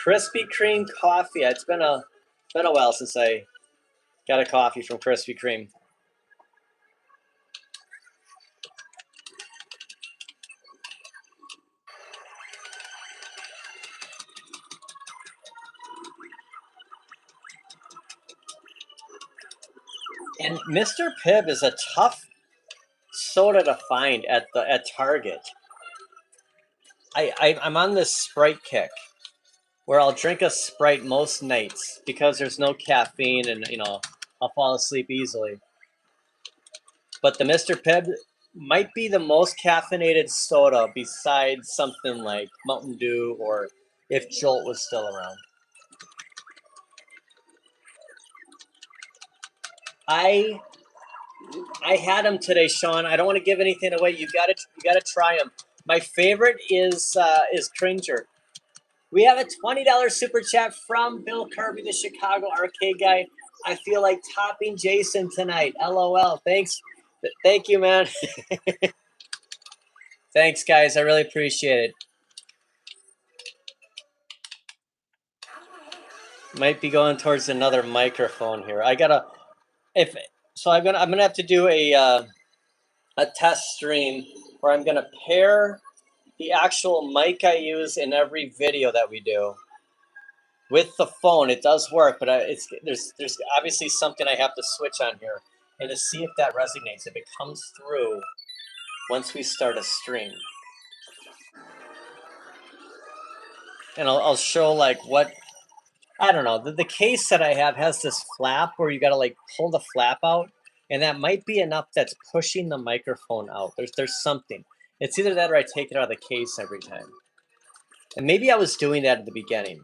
Krispy Kreme coffee. It's been a while since I got a coffee from Krispy Kreme. And Mr. Pibb is a tough soda to find at Target. I'm on this Sprite kick where I'll drink a Sprite most nights because there's no caffeine and, you know, I'll fall asleep easily. But the Mr. Pibb might be the most caffeinated soda besides something like Mountain Dew or if Jolt was still around. I had them today, Sean. I don't want to give anything away. You gotta try them. My favorite is Cringer. We have a $20 super chat from Bill Kirby, the Chicago arcade guy. I feel like topping Jason tonight. LOL. Thanks. Thank you, man. Thanks, guys. I really appreciate it. Might be going towards another microphone here. I'm gonna have to do a test stream where I'm gonna pair the actual mic I use in every video that we do with the phone. It does work, but there's obviously something I have to switch on here and to see if that resonates, if it comes through once we start a stream. And I'll show like what, I don't know, the case that I have has this flap where you gotta like pull the flap out, and that might be enough that's pushing the microphone out. There's something. It's either that or I take it out of the case every time. And maybe I was doing that at the beginning.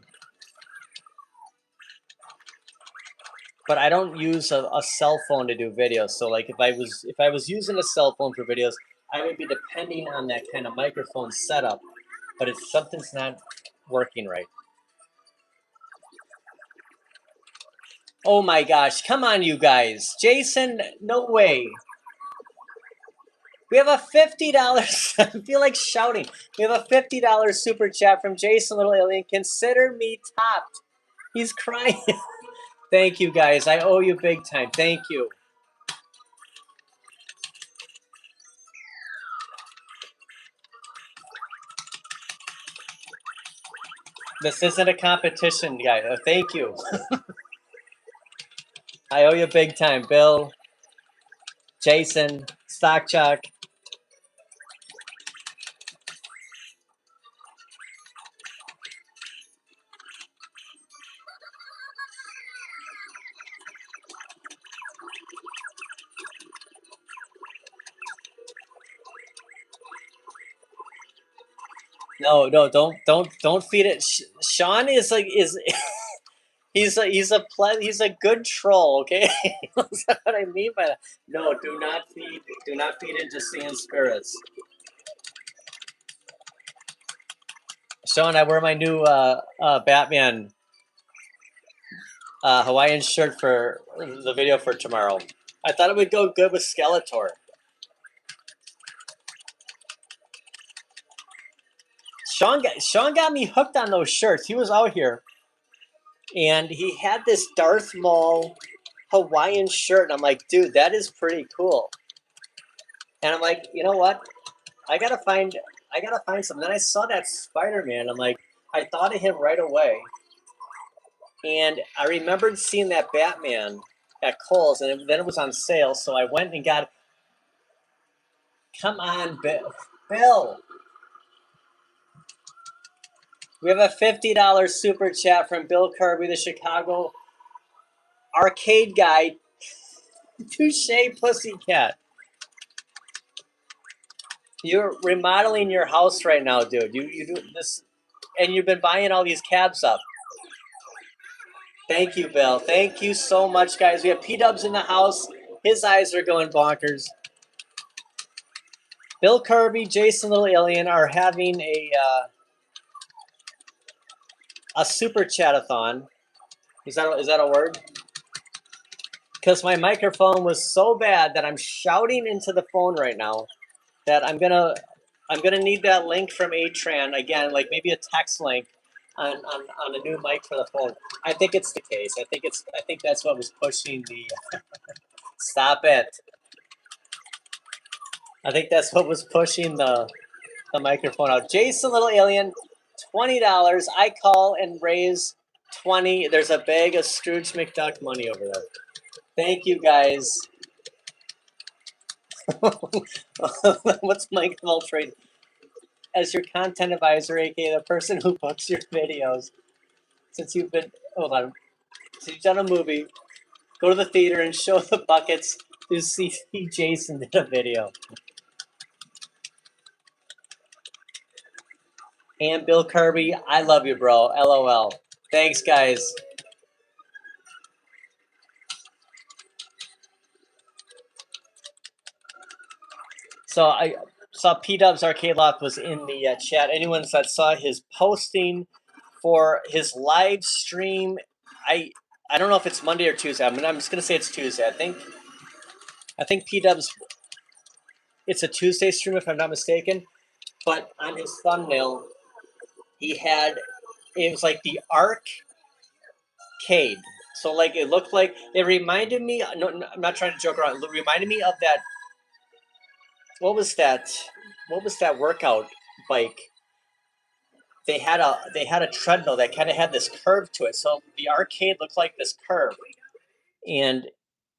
But I don't use a cell phone to do videos. So like if I was using a cell phone for videos, I would be depending on that kind of microphone setup, but something's not working right. Oh my gosh, come on you guys. Jason, no way. We have a $50, I feel like shouting. We have a $50 super chat from Jason Little Alien. Consider me topped. He's crying. Thank you guys, I owe you big time, thank you. This isn't a competition, guys. Thank you. I owe you big time, Bill, Jason, Stock Chuck. No, don't feed it. Sean is like he's a good troll. Okay, that's what I mean by that. No, do not feed into sand spirits. Sean, I wear my new Batman Hawaiian shirt for the video for tomorrow. I thought it would go good with Skeletor. Sean got me hooked on those shirts. He was out here, and he had this Darth Maul Hawaiian shirt, and I'm like, dude, that is pretty cool. And I'm like, you know what? I gotta find some. Then I saw that Spider-Man. I'm like, I thought of him right away, and I remembered seeing that Batman at Kohl's, and then it was on sale, so I went and got. Come on, Bill. We have a $50 super chat from Bill Kirby, the Chicago arcade guy. Touche, pussycat. You're remodeling your house right now, dude. You do this, and you've been buying all these cabs up. Thank you, Bill. Thank you so much, guys. We have P-Dubs in the house. His eyes are going bonkers. Bill Kirby, Jason Little Alien are having a super chat-a-thon. Is that a word? Because my microphone was so bad that I'm shouting into the phone right now that I'm gonna need that link from Atran again, like maybe a text link on a new mic for the phone. I think it's the case. I think that's what was pushing the. Stop it. I think that's what was pushing the microphone out. Jason Little Alien, $20. I call and raise 20. There's a bag of Scrooge McDuck money over there. Thank you guys. What's Mike Veltrade? As your content advisor, aka the person who books your videos. Since you've been, hold on, so you've done a movie, go to the theater and show the buckets to see Jason did a video. And Bill Kirby, I love you, bro. LOL. Thanks, guys. So I saw P-Dub's Arcade Loft was in the chat. Anyone that saw his posting for his live stream, I don't know if it's Monday or Tuesday. I'm just gonna say it's Tuesday. I think P-Dub's, it's a Tuesday stream if I'm not mistaken. But on his thumbnail, he had, it was like the Arcade. So like it looked like, it reminded me, no, I'm not trying to joke around, it reminded me of that, what was that workout bike? They had a treadmill that kind of had this curve to it. So the arcade looked like this curve. And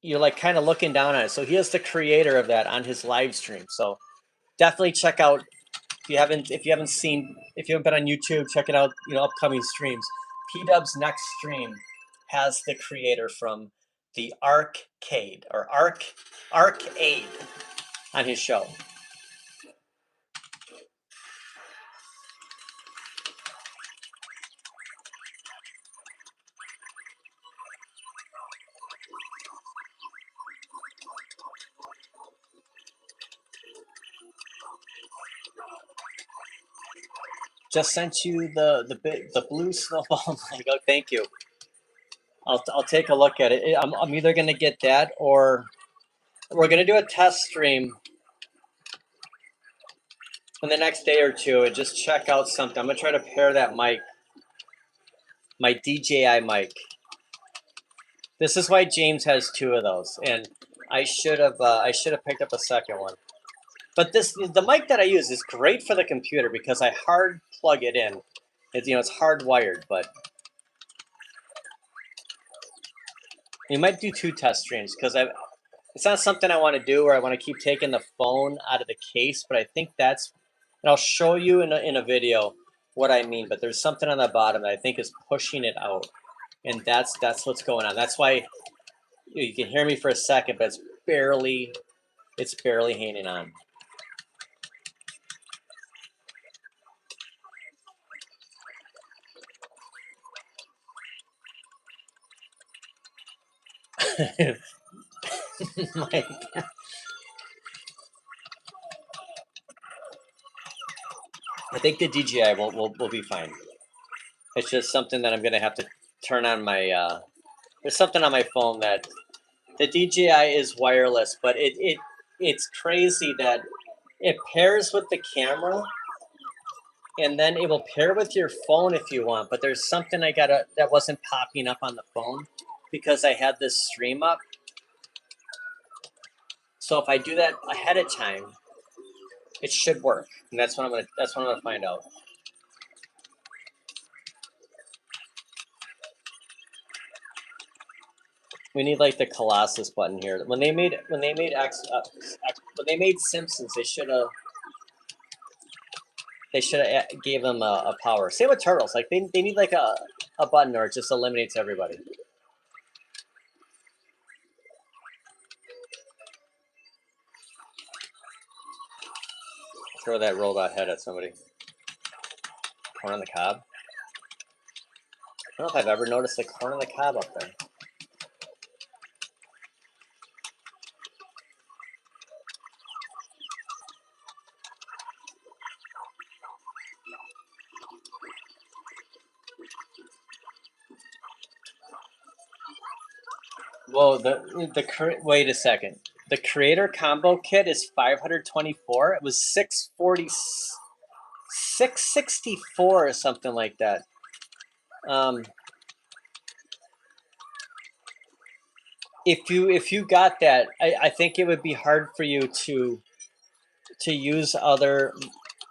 you're like kind of looking down on it. So he is the creator of that on his live stream. So definitely check out, if you haven't been on YouTube, check it out, upcoming streams. P-Dub's next stream has the creator from the Arcade or Arcade on his show. Just sent you the blue snowball. Oh, thank you. I'll take a look at it. I'm either gonna get that or we're gonna do a test stream in the next day or two and just check out something. I'm gonna try to pair that mic, my DJI mic. This is why James has two of those, and I should have picked up a second one. But the mic that I use is great for the computer because I hard plug it in. It's hardwired, but we might do two test streams because it's not something I want to do where I want to keep taking the phone out of the case, but I think and I'll show you in a video what I mean, but there's something on the bottom that I think is pushing it out, and that's what's going on. That's why you can hear me for a second, but it's barely hanging on. Like, I think the DJI will be fine. It's just something that I'm gonna have to turn on my. There's something on my phone that the DJI is wireless, but it's crazy that it pairs with the camera, and then it will pair with your phone if you want. But there's something that wasn't popping up on the phone because I had this stream up. So if I do that ahead of time, it should work, and that's what I'm gonna find out. We need like the Colossus button here. When they made Simpsons, they should have gave them a power. Same with Turtles. Like they need like a button, or it just eliminates everybody. Throw that robot head at somebody. Corn on the cob. I don't know if I've ever noticed the corn on the cob up there. Whoa, wait a second. The creator combo kit is 524. It was 664 or something like that. If you got that, I think it would be hard for you to use other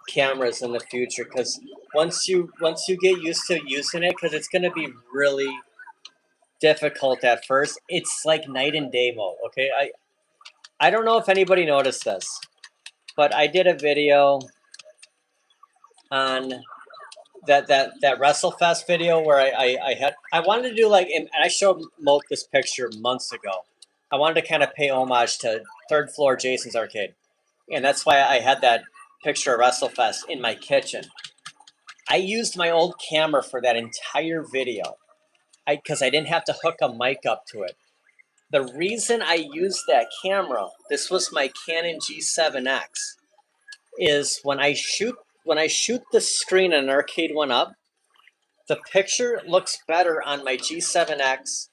cameras in the future, because once you get used to using it, because it's going to be really difficult at first. It's like night and day mode. Okay, I don't know if anybody noticed this, but I did a video on that WrestleFest video where I wanted to do like, and I showed Moat this picture months ago. I wanted to kind of pay homage to Third Floor Jason's Arcade, and that's why I had that picture of WrestleFest in my kitchen. I used my old camera for that entire video, because I didn't have to hook a mic up to it. The reason I used that camera, this was my Canon G7X, is when I shoot the screen on Arcade1up, the picture looks better on my G7X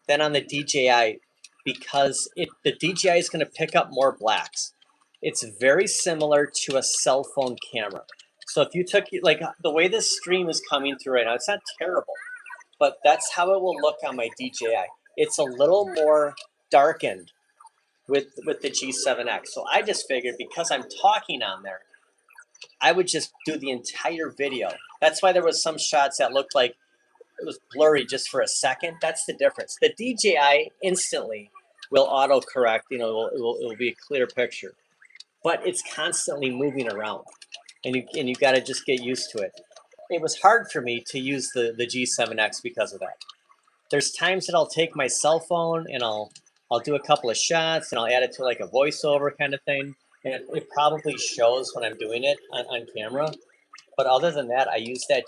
than on the DJI, because the DJI is going to pick up more blacks. It's very similar to a cell phone camera. So if you took, like, the way this stream is coming through right now, it's not terrible, but that's how it will look on my DJI. It's a little more darkened with the G7X. So I just figured, because I'm talking on there, I would just do the entire video. That's why there was some shots that looked like it was blurry just for a second. That's the difference. The DJI instantly will autocorrect. You know, it will be a clear picture, but it's constantly moving around, and you got to just get used to it. It was hard for me to use the G7X because of that. There's times that I'll take my cell phone and I'll do a couple of shots and I'll add it to like a voiceover kind of thing, and it probably shows when I'm doing it on camera. But other than that, I use that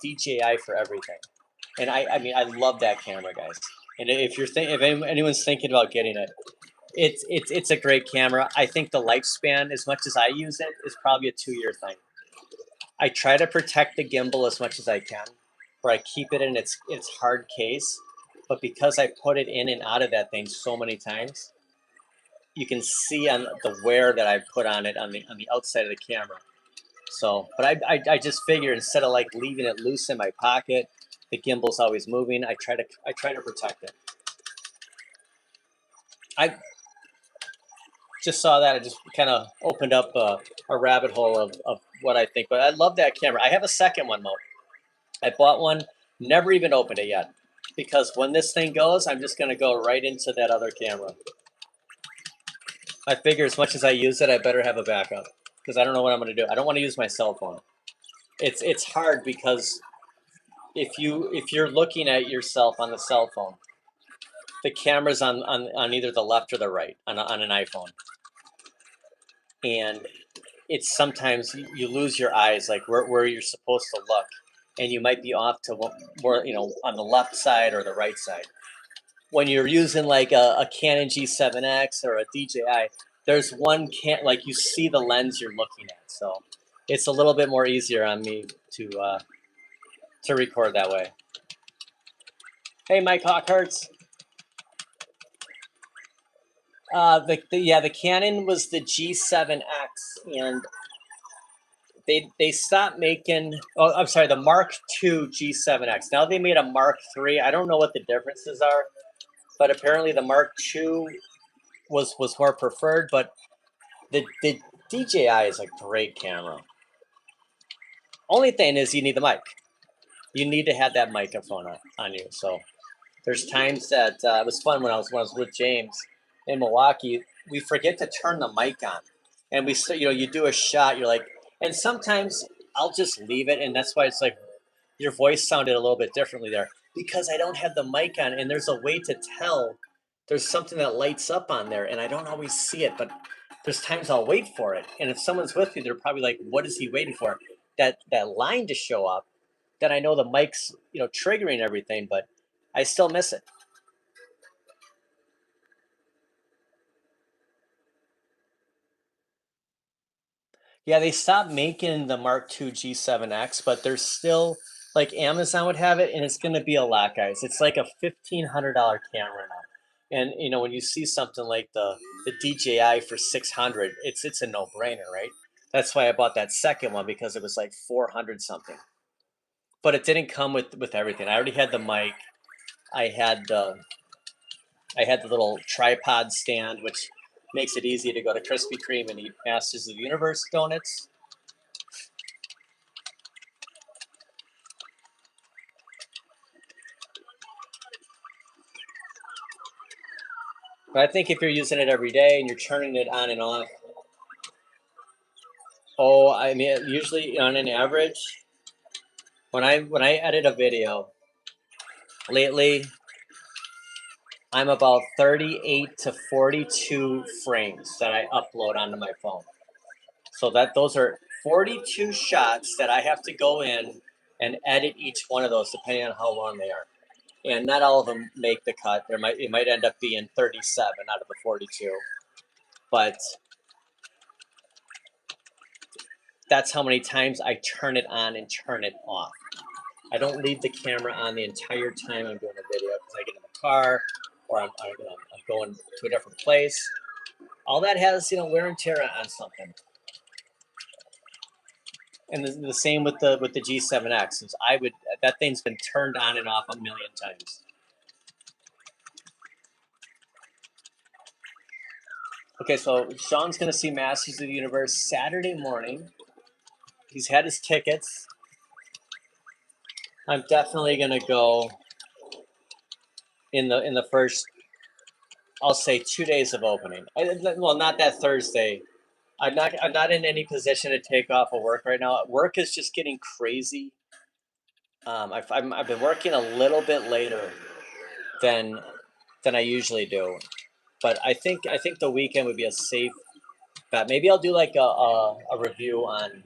DJI for everything, and I mean I love that camera, guys. And if anyone's thinking about getting it, it's a great camera. I think the lifespan, as much as I use it, is probably a 2-year thing. I try to protect the gimbal as much as I can, where I keep it in its hard case. But because I put it in and out of that thing so many times, you can see on the wear that I put on it on the outside of the camera. So, but I just figure, instead of like leaving it loose in my pocket, the gimbal's always moving. I try to protect it. I just saw that. I just kind of opened up a rabbit hole of what I think. But I love that camera. I have a second one, Mo. I bought one, never even opened it yet, because when this thing goes, I'm just going to go right into that other camera. I figure as much as I use it, I better have a backup, because I don't know what I'm going to do. I don't want to use my cell phone. It's hard, because if you're looking at yourself on the cell phone, the camera's on either the left or the right on an iPhone, and it's sometimes you lose your eyes, like where you're supposed to look, and you might be off to more, on the left side or the right side. When you're using like a Canon G7X or a DJI, there's one like you see the lens you're looking at, so it's a little bit more easier on me to record that way. Hey, Mike Hawkhurts. The Canon was the G7X, and they stopped making. Oh, I'm sorry, the Mark II G7X. Now they made a Mark III. I don't know what the differences are, but apparently the Mark II was more preferred. But the DJI is a great camera. Only thing is, you need the mic. You need to have that microphone on you. So there's times that it was fun when I was with James in Milwaukee. We forget to turn the mic on, and you do a shot. You're like, and sometimes I'll just leave it, and that's why it's like your voice sounded a little bit differently there, because I don't have the mic on, and there's a way to tell. There's something that lights up on there, and I don't always see it, but there's times I'll wait for it, and if someone's with me, they're probably like, "What is he waiting for?" That line to show up. That I know the mic's triggering everything, but I still miss it. Yeah, they stopped making the Mark II G7X, but there's still, like, Amazon would have it, and it's going to be a lot, guys. It's like a $1,500 camera now. And when you see something like the DJI for $600, it's a no-brainer, right? That's why I bought that second one, because it was like $400 something. But it didn't come with everything. I already had the mic. I had the little tripod stand, which makes it easy to go to Krispy Kreme and eat Masters of the Universe donuts. But I think if you're using it every day and you're turning it on and off, oh, I mean, usually on an average, when I edit a video lately, I'm about 38 to 42 frames that I upload onto my phone. So those are 42 shots that I have to go in and edit each one of those depending on how long they are. And not all of them make the cut. It might end up being 37 out of the 42. But that's how many times I turn it on and turn it off. I don't leave the camera on the entire time I'm doing a video because I get in the car or I'm going to a different place. All that has wear and tear on something. And the same with the G7X. Is that thing's been turned on and off a million times. Okay, so Sean's gonna see Masters of the Universe Saturday morning. He's had his tickets. I'm definitely gonna go in the first, I'll say 2 days of opening. Well, not that Thursday. I'm not in any position to take off of work right now. Work is just getting crazy. I've been working a little bit later than I usually do, but I think the weekend would be a safe bet. Maybe I'll do like a review on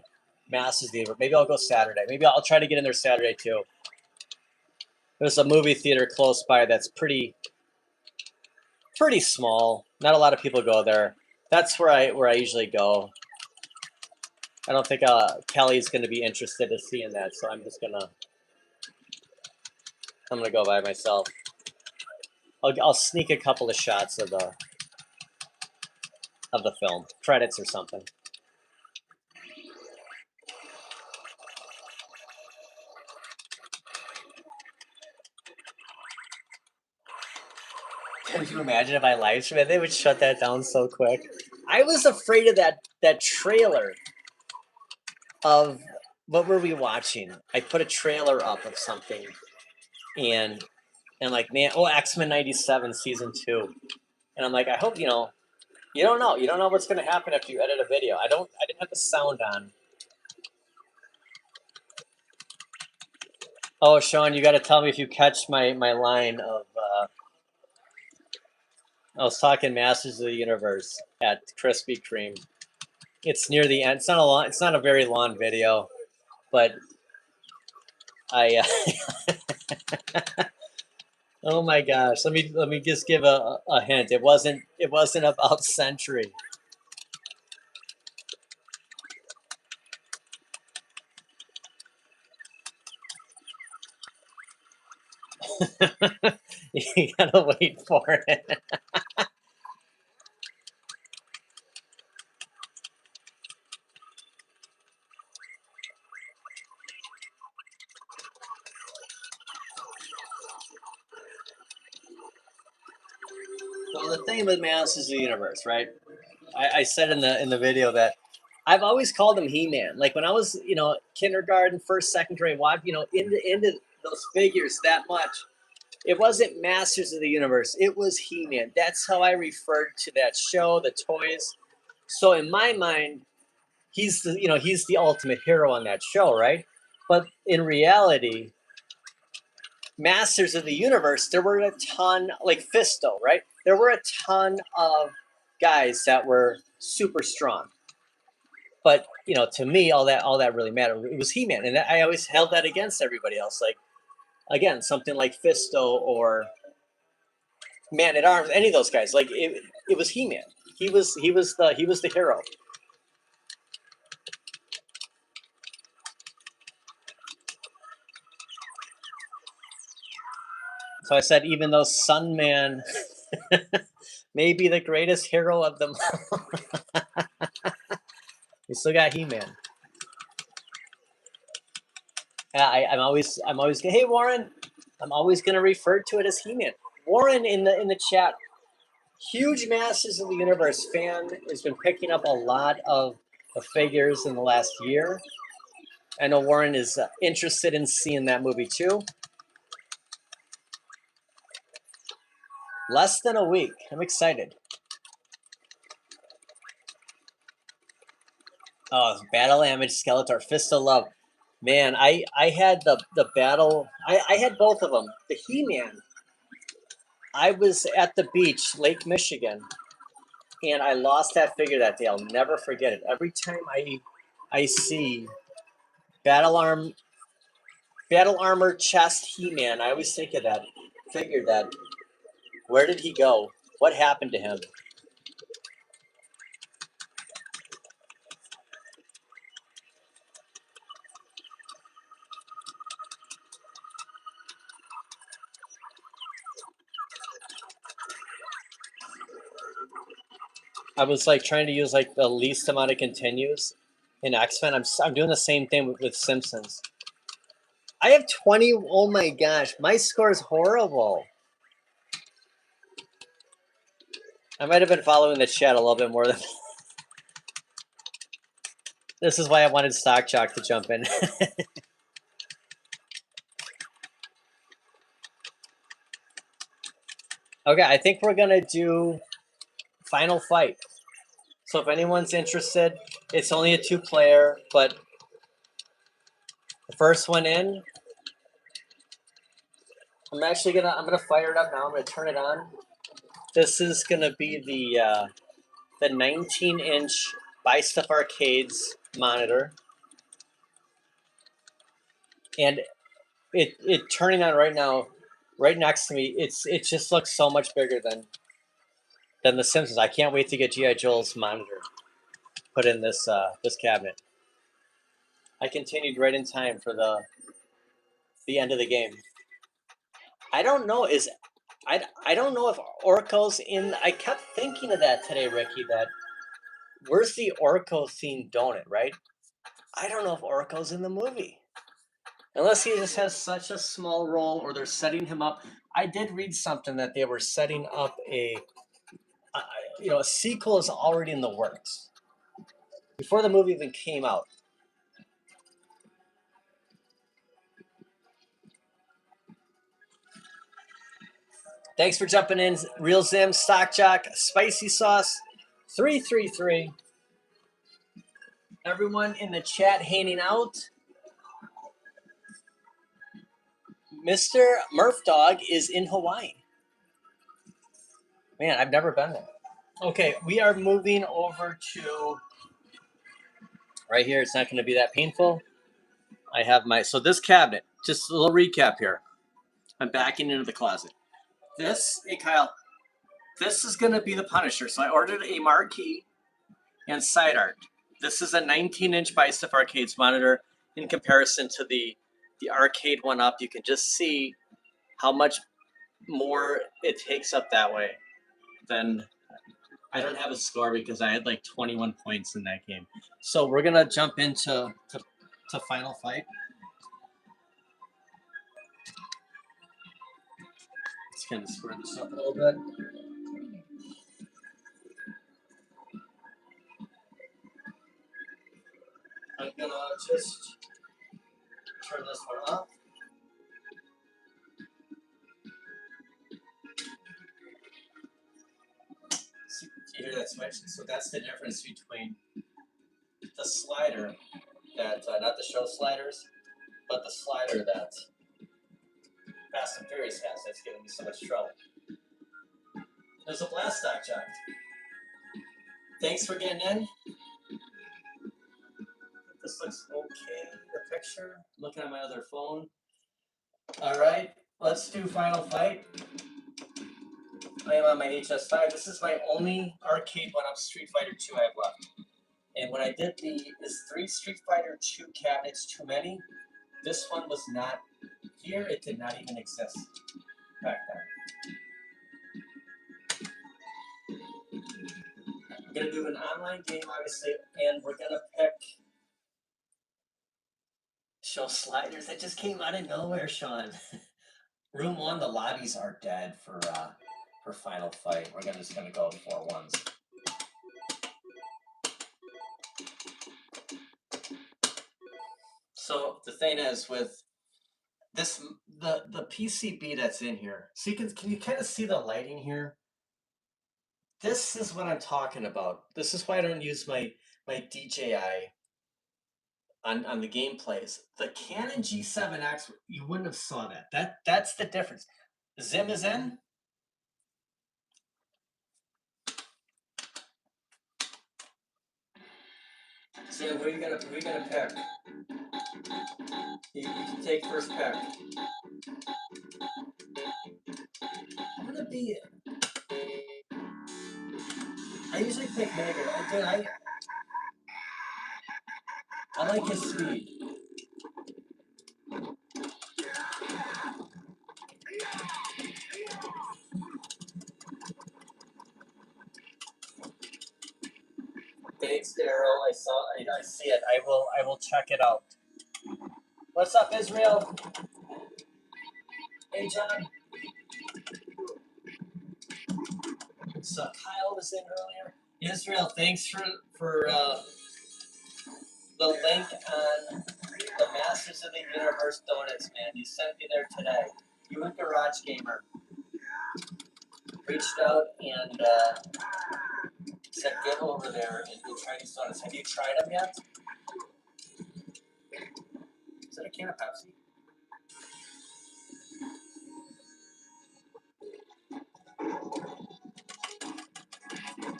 Masters of the Universe. Maybe I'll go Saturday. Maybe I'll try to get in there Saturday too. There's a movie theater close by that's pretty small. Not a lot of people go there. That's where I usually go. I don't think Kelly's going to be interested in seeing that, so I'm gonna go by myself. I'll sneak a couple of shots of the film credits or something. Can you imagine if I live streamed it? They would shut that down so quick. I was afraid of that trailer of what were we watching? I put a trailer up of something, and like, man, X-Men '97 season 2, and I'm like, I hope you don't know what's gonna happen if you edit a video. I didn't have the sound on. Oh, Sean, you got to tell me if you catch my line of. I was talking Masters of the Universe at Krispy Kreme. It's near the end. It's not a very long video, but I. Oh my gosh! Let me just give a hint. It wasn't about Century. You gotta wait for it. Well, the thing with Masters of the Universe, right? I said in the video that I've always called him He-Man. Like when I was, kindergarten, first, second grade, into those figures that much. It wasn't Masters of the Universe. It was He-Man. That's how I referred to that show, the toys. So in my mind, he's the ultimate hero on that show, right? But in reality, Masters of the Universe, there were a ton, like Fisto, right? There were a ton of guys that were super strong. But to me, all that really mattered. It was He-Man, and I always held that against everybody else. Like again, something like Fisto or Man at Arms, any of those guys. Like it was He-Man. He was the hero. So I said, even though Sunman may be the greatest hero of them all, we still got He-Man. I'm always hey Warren, I'm always gonna refer to it as He-Man. Warren in the chat, huge Masters of the Universe fan, has been picking up a lot of the figures in the last year. I know Warren is interested in seeing that movie too. Less than a week. I'm excited. Oh, Battle Damage, Skeletor, Fist of Love. Man, I had the battle. I had both of them. The He-Man. I was at the beach, Lake Michigan, and I lost that figure that day. I'll never forget it. Every time I see Battle Armor Chest He-Man, I always think of that figure. That where did he go? What happened to him? I was like trying to use like the least amount of continues in X-Men. I'm doing the same thing with Simpsons. I have 20. Oh my gosh, my score is horrible. I might have been following the chat a little bit more than. This is why I wanted Stock Jock to jump in. Okay, I think we're gonna do Final Fight. So if anyone's interested, it's only a 2-player, but the first one in. I'm gonna fire it up now. I'm gonna turn it on. This is gonna be the 19-inch Buy Stuff Arcades monitor, and it turning on right now, right next to me. It just looks so much bigger than the Simpsons. I can't wait to get G.I. Joe's monitor put in this this cabinet. I continued right in time for the end of the game. I don't know I don't know if Orko's in. I kept thinking of that today, Ricky. That where's the Orko themed donut, right? I don't know if Orko's in the movie, unless he just has such a small role, or they're setting him up. I did read something that they were setting up a sequel is already in the works before the movie even came out. Thanks for jumping in, Real Zim, Stock Jock, Spicy Sauce, 333. Everyone in the chat hanging out. Mr. Murph Dog is in Hawaii. Man, I've never been there. Okay, we are moving over to right here. It's not going to be that painful. I have so this cabinet, just a little recap here. I'm backing into the closet. Hey Kyle, this is going to be the Punisher. So I ordered a marquee and side art. This is a 19-inch Buy Stuff Arcades monitor in comparison to the Arcade1up. You can just see how much more it takes up that way than. I don't have a score because I had like 21 points in that game. So we're gonna jump into Final Fight. Let's kind of spread this up a little bit. I'm gonna just turn this one off. See, you hear that switch? So that's the difference between the slider that, not the show sliders, but the slider that Fast and Furious has. That's giving me so much trouble. There's a blast stock, John. Thanks for getting in. This looks okay, the picture. Looking at my other phone. All right, let's do Final Fight. I am on my HS5. This is my only Arcade1up Street Fighter 2 I have left. And when I did is 3 Street Fighter 2 cabinets too many? This one was not here. It did not even exist back then. We're going to do an online game, obviously, and we're going to pick show sliders that just came out of nowhere, Sean. Room 1, the lobbies are dead for Final Fight. We're just going to go 4-1s. So the thing is with the PCB that's in here. So can you kind of see the lighting here? This is what I'm talking about. This is why I don't use my DJI on the gameplays. The Canon G7X, you wouldn't have saw that. That's the difference. Zim is in. Zim, who are you gonna pick? You can take first pick. I'm gonna be. I usually pick Megan. I like his speed. Thanks, Daryl. I see it. I will check it out. What's up, Israel? Hey, John. So Kyle was in earlier. Israel, thanks for the link on the Masters of the Universe donuts, man. You sent me there today. You and Garage Gamer reached out and said get over there and try these donuts. Have you tried them yet? Is that a can of Pepsi?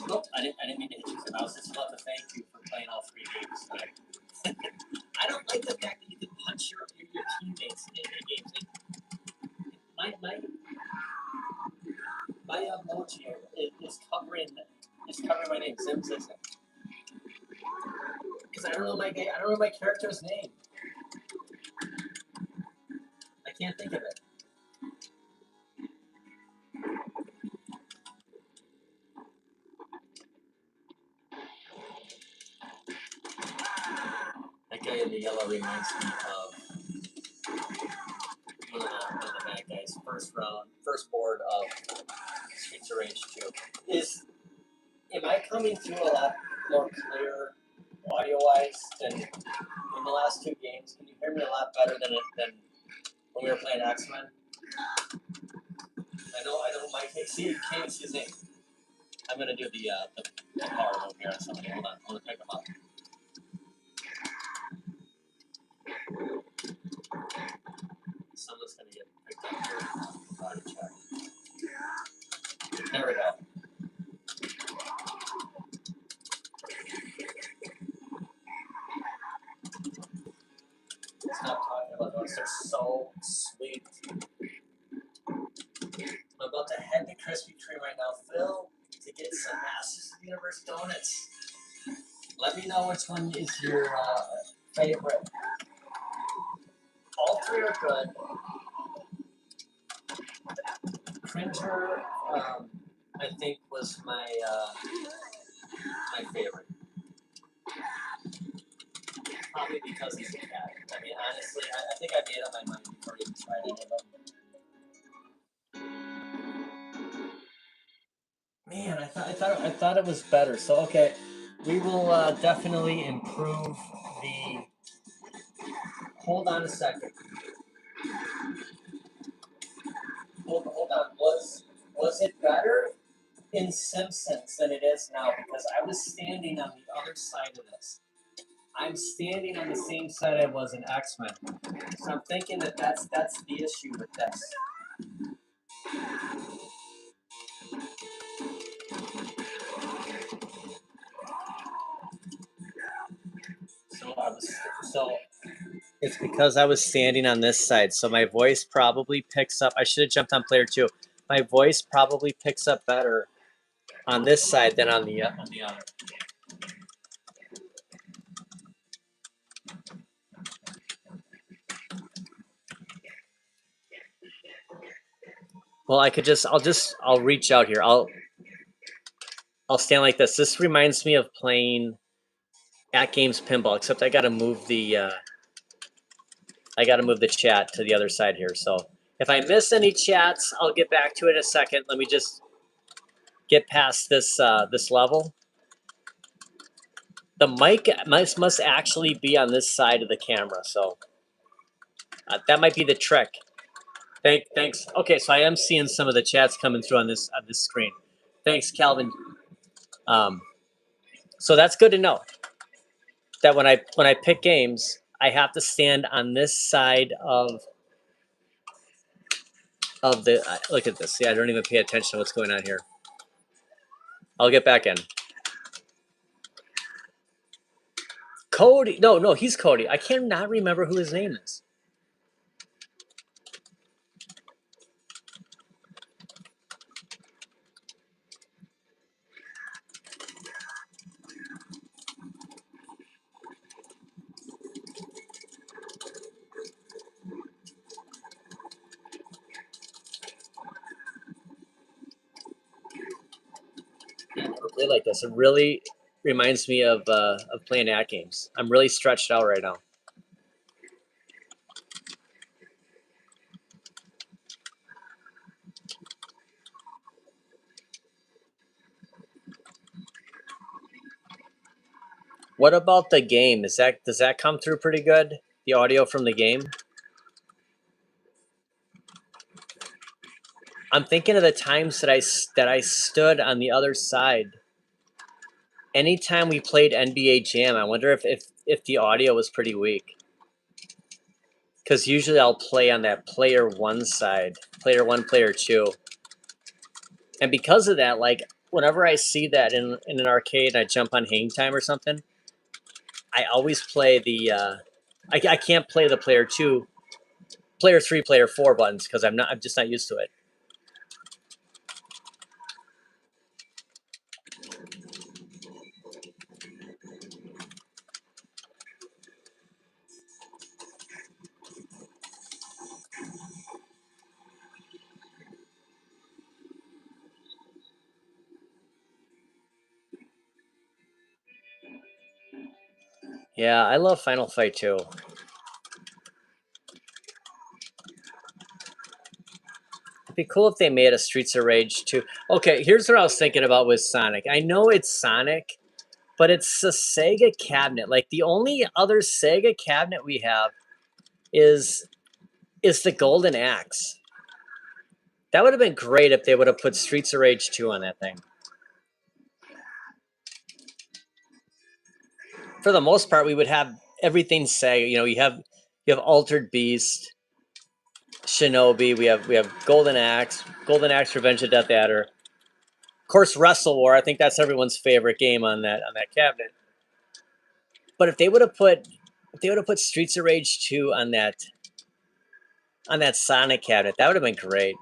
Nope, I didn't mean to hit you. I was just about to thank you for playing all 3 games today. I don't like the fact that you can punch your teammates in games. Like, my emoji is covering my name. Sims isn't. Because I don't know my character's name. I can't think of it. That guy in the yellow reminds me of one of the bad guys. First board of Streets of Rage 2. Am I coming through a lot more clear audio-wise than in the last 2 games? Can you hear me a lot better than when we were playing X-Men? I know Mike. See, you can't see his name. I'm gonna do the power move here on somebody. Hold on, I'm gonna pick him up. Someone's gonna get picked up here. Body check. There we go. Stop talking about those. They're so sweet. I'm about to head to Krispy Kreme right now, Phil, to get some Masters of the Universe donuts. Let me know which one is your favorite. All 3 are good. Cringer, I think, was my favorite. Probably because he's a cat. I mean, honestly, I think I made up my mind before I even tried any of them. Man, I thought it was better. So okay, we will definitely improve the. Hold on a second. Hold on. Was it better in Simpsons than it is now? Because I was standing on the other side of this. I'm standing on the same side I was in X-Men. So I'm thinking that's the issue with this. So it's because I was standing on this side, so my voice probably picks up. I should have jumped on player 2. My voice probably picks up better on this side than on the other. Well, I'll reach out here. I'll stand like this. This reminds me of playing at Games Pinball, except I got to move the chat to the other side here. So if I miss any chats, I'll get back to it in a second. Let me just get past this this level. The mic must actually be on this side of the camera. So That might be the trick. Thanks. Okay, so I am seeing some of the chats coming through on this screen. Thanks, Calvin. So that's good to know. That when I pick games, I have to stand on this side of the. Look at this. See, I don't even pay attention to what's going on here. I'll get back in. Cody. No, he's Cody. I cannot remember who his name is. I never played like this. It really reminds me of playing at games. I'm really stretched out right now. What about the game? Does that come through pretty good? The audio from the game? I'm thinking of the times that I stood on the other side. Anytime we played NBA Jam, I wonder if the audio was pretty weak. Because usually I'll play on that player one side, player one, player two. And because of that, like whenever I see that in an arcade and I jump on Hang Time or something, I always play the I can't play the player two, player three, player four buttons because I'm just not used to it. Yeah, I love Final Fight too. It'd be cool if they made a Streets of Rage 2. Okay, here's what I was thinking about with Sonic. I know it's Sonic, but it's a Sega cabinet. Like the only other Sega cabinet we have is the Golden Axe. That would have been great if they would have put Streets of Rage 2 on that thing. For the most part, we would have everything Sega. You know, you have Altered Beast, Shinobi. We have Golden Axe, Revenge of Death Adder. Of course, Wrestle War. I think that's everyone's favorite game on that cabinet. But if they would have put Streets of Rage 2 on that Sonic cabinet, that would have been great.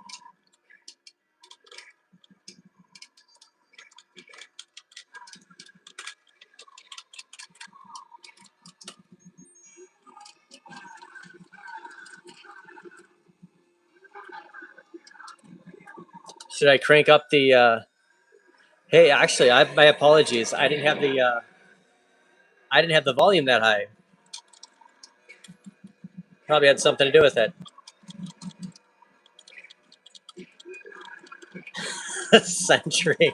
Should I crank up the? Hey, actually, my apologies. I didn't have the volume that high. Probably had something to do with it. Century.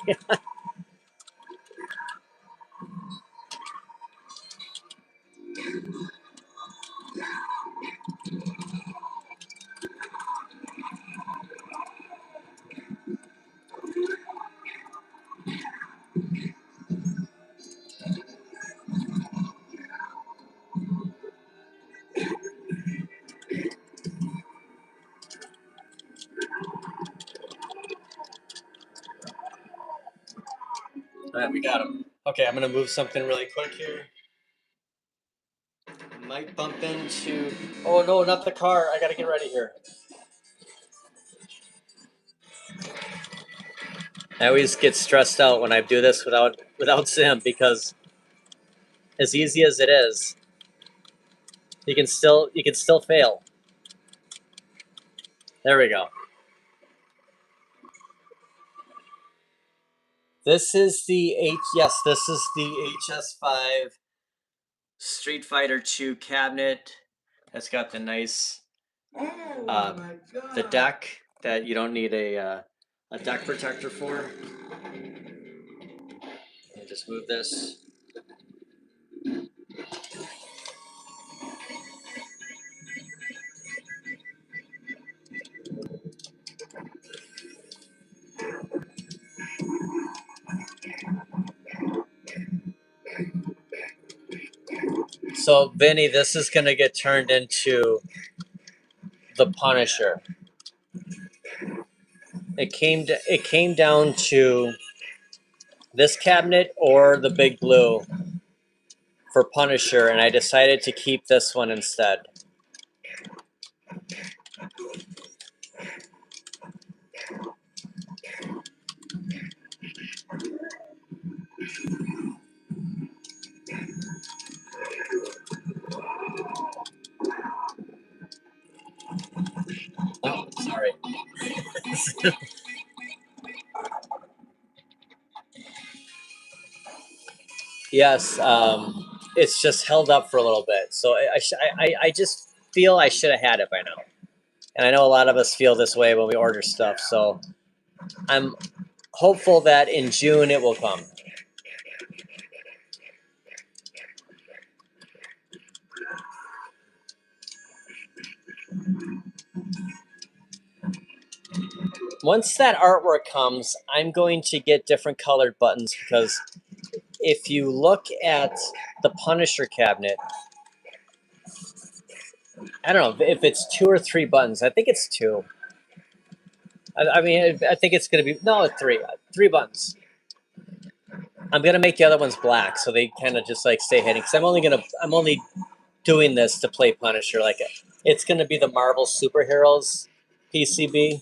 All right, we got him. Okay, I'm gonna move something really quick here. Might bump into. Oh no, not the car! I gotta get ready here. I always get stressed out when I do this without Sim because, as easy as it is, you can still fail. There we go. This is the this is the HS5 Street Fighter 2 cabinet. That's got the nice the deck that you don't need a deck protector for. And just move this. So, Vinny, this is going to get turned into the Punisher. It came down to this cabinet or the Big Blue for Punisher, and I decided to keep this one instead. Oh, sorry. Yes, it's just held up for a little bit. So I just feel I should have had it by now. And I know a lot of us feel this way when we order stuff. So I'm hopeful that in June it will come. Once that artwork comes, I'm going to get different colored buttons because if you look at the Punisher cabinet, I don't know if it's 2 or 3 buttons. I think it's 2. I mean, I think it's going to be, no, 3. 3 buttons. I'm going to make the other ones black so they kind of just like stay hidden. Because I'm only doing this to play Punisher. Like, it's going to be the Marvel Superheroes PCB.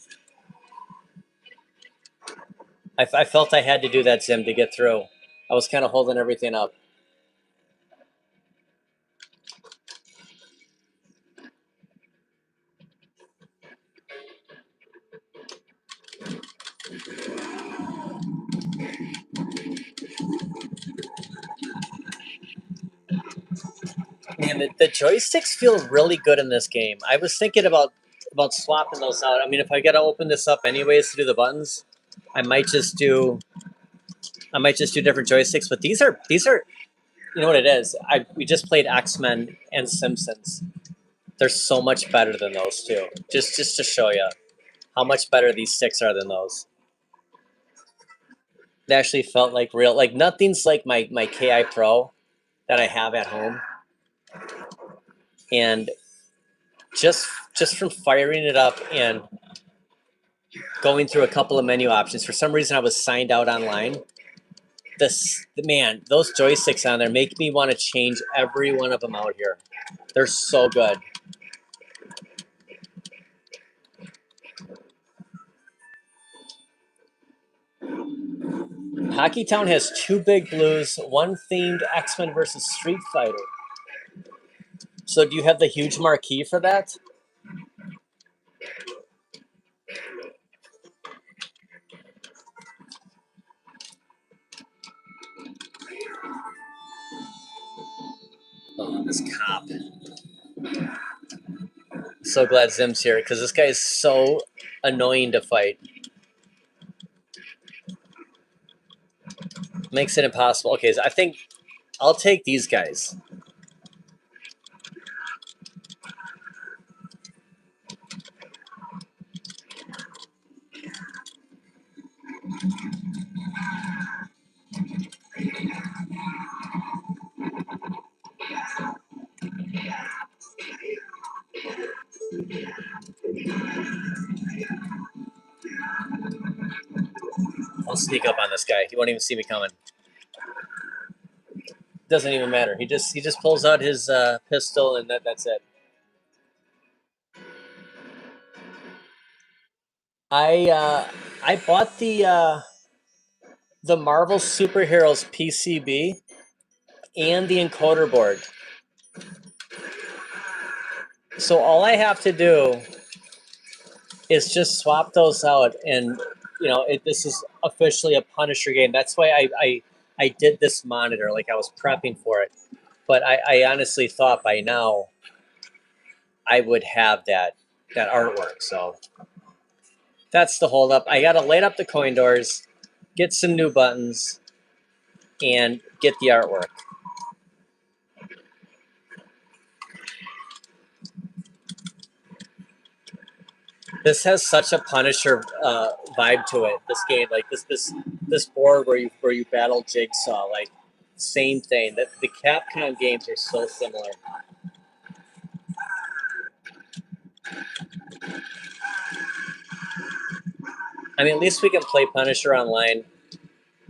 I felt I had to do that, Zim, to get through. I was kind of holding everything up. Man, the joysticks feel really good in this game. I was thinking about swapping those out. I mean, if I got to open this up anyways to do the buttons, I might just do different joysticks. But these are you know what it is. We just played X-Men and Simpsons. They're so much better than those two. Just to show you how much better these sticks are than those. It actually felt like real. Like nothing's like my KI Pro that I have at home. And just from firing it up and going through a couple of menu options. For some reason, I was signed out online. Man, those joysticks on there make me want to change every one of them out here. They're so good. Hockey Town has 2 Big Blues, 1 themed X-Men versus Street Fighter. So do you have the huge marquee for that? Oh, this cop. So glad Zim's here because this guy is so annoying to fight. Makes it impossible. Okay, so I think I'll take these guys. I'll sneak up on this guy. He won't even see me coming. Doesn't even matter. He just pulls out his pistol and that's it. I bought the Marvel Superheroes PCB and the encoder board. So all I have to do is just swap those out, and this is officially a Punisher game. That's why I did this monitor, like I was prepping for it. But I honestly thought by now I would have that artwork. So that's the holdup. I got to light up the coin doors, get some new buttons, and get the artwork. This has such a Punisher vibe to it. This game, like this board where you battle Jigsaw, like same thing. That the Capcom games are so similar. I mean, at least we can play Punisher online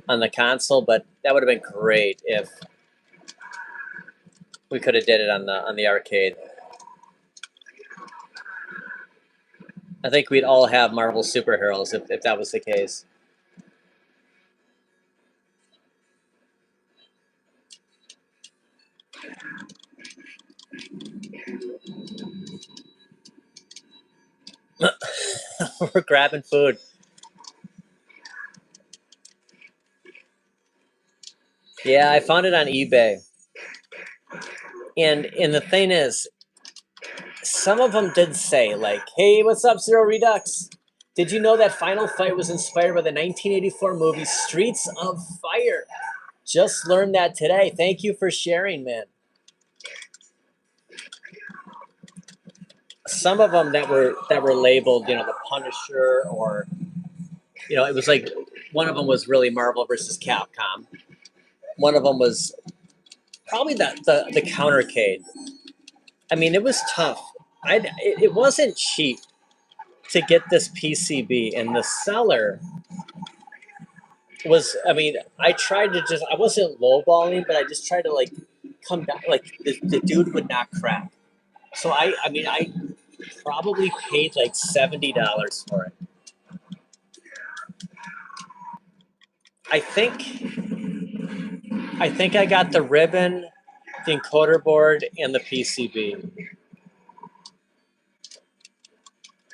on the console, but that would have been great if we could have did it on the arcade. I think we'd all have Marvel superheroes if that was the case. We're grabbing food. Yeah, I found it on eBay. And the thing is, some of them did say, like, hey, what's up, Zero Redux? Did you know that Final Fight was inspired by the 1984 movie Streets of Fire? Just learned that today. Thank you for sharing, man. Some of them that were labeled, the Punisher, or it was like one of them was really Marvel versus Capcom. One of them was probably the countercade. I mean, it was tough. It wasn't cheap to get this PCB, and the seller was. I mean, I tried to I wasn't lowballing, but I just tried to like come down. Like the dude would not crack. So I probably paid like $70 for it. I think I got the ribbon, the encoder board, and the PCB.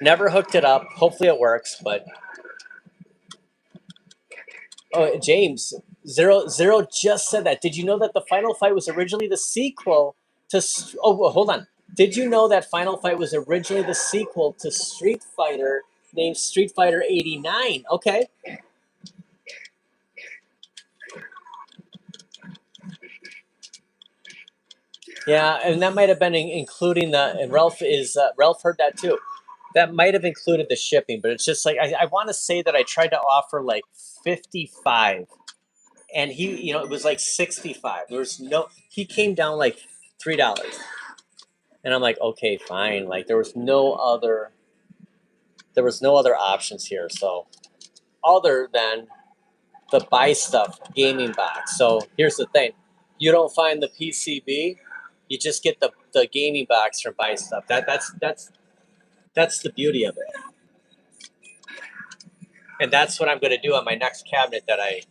Never hooked it up. Hopefully it works, but oh, James, Zero just said that. Did you know that the Final Fight was originally the sequel to? Oh, well, hold on. Did you know that Final Fight was originally the sequel to Street Fighter, named Street Fighter '89? Okay. Yeah, and that might have been including the. And Ralph heard that too. That might have included the shipping, but it's just like I want to say that I tried to offer like 55, and he, it was like 65. He came down like $3, and I'm like, okay, fine. Like there was no other options here, so other than the buy stuff gaming box. So here's the thing: you don't find the PCB, you just get the gaming box from buy stuff. That's the beauty of it. And that's what I'm going to do on my next cabinet that I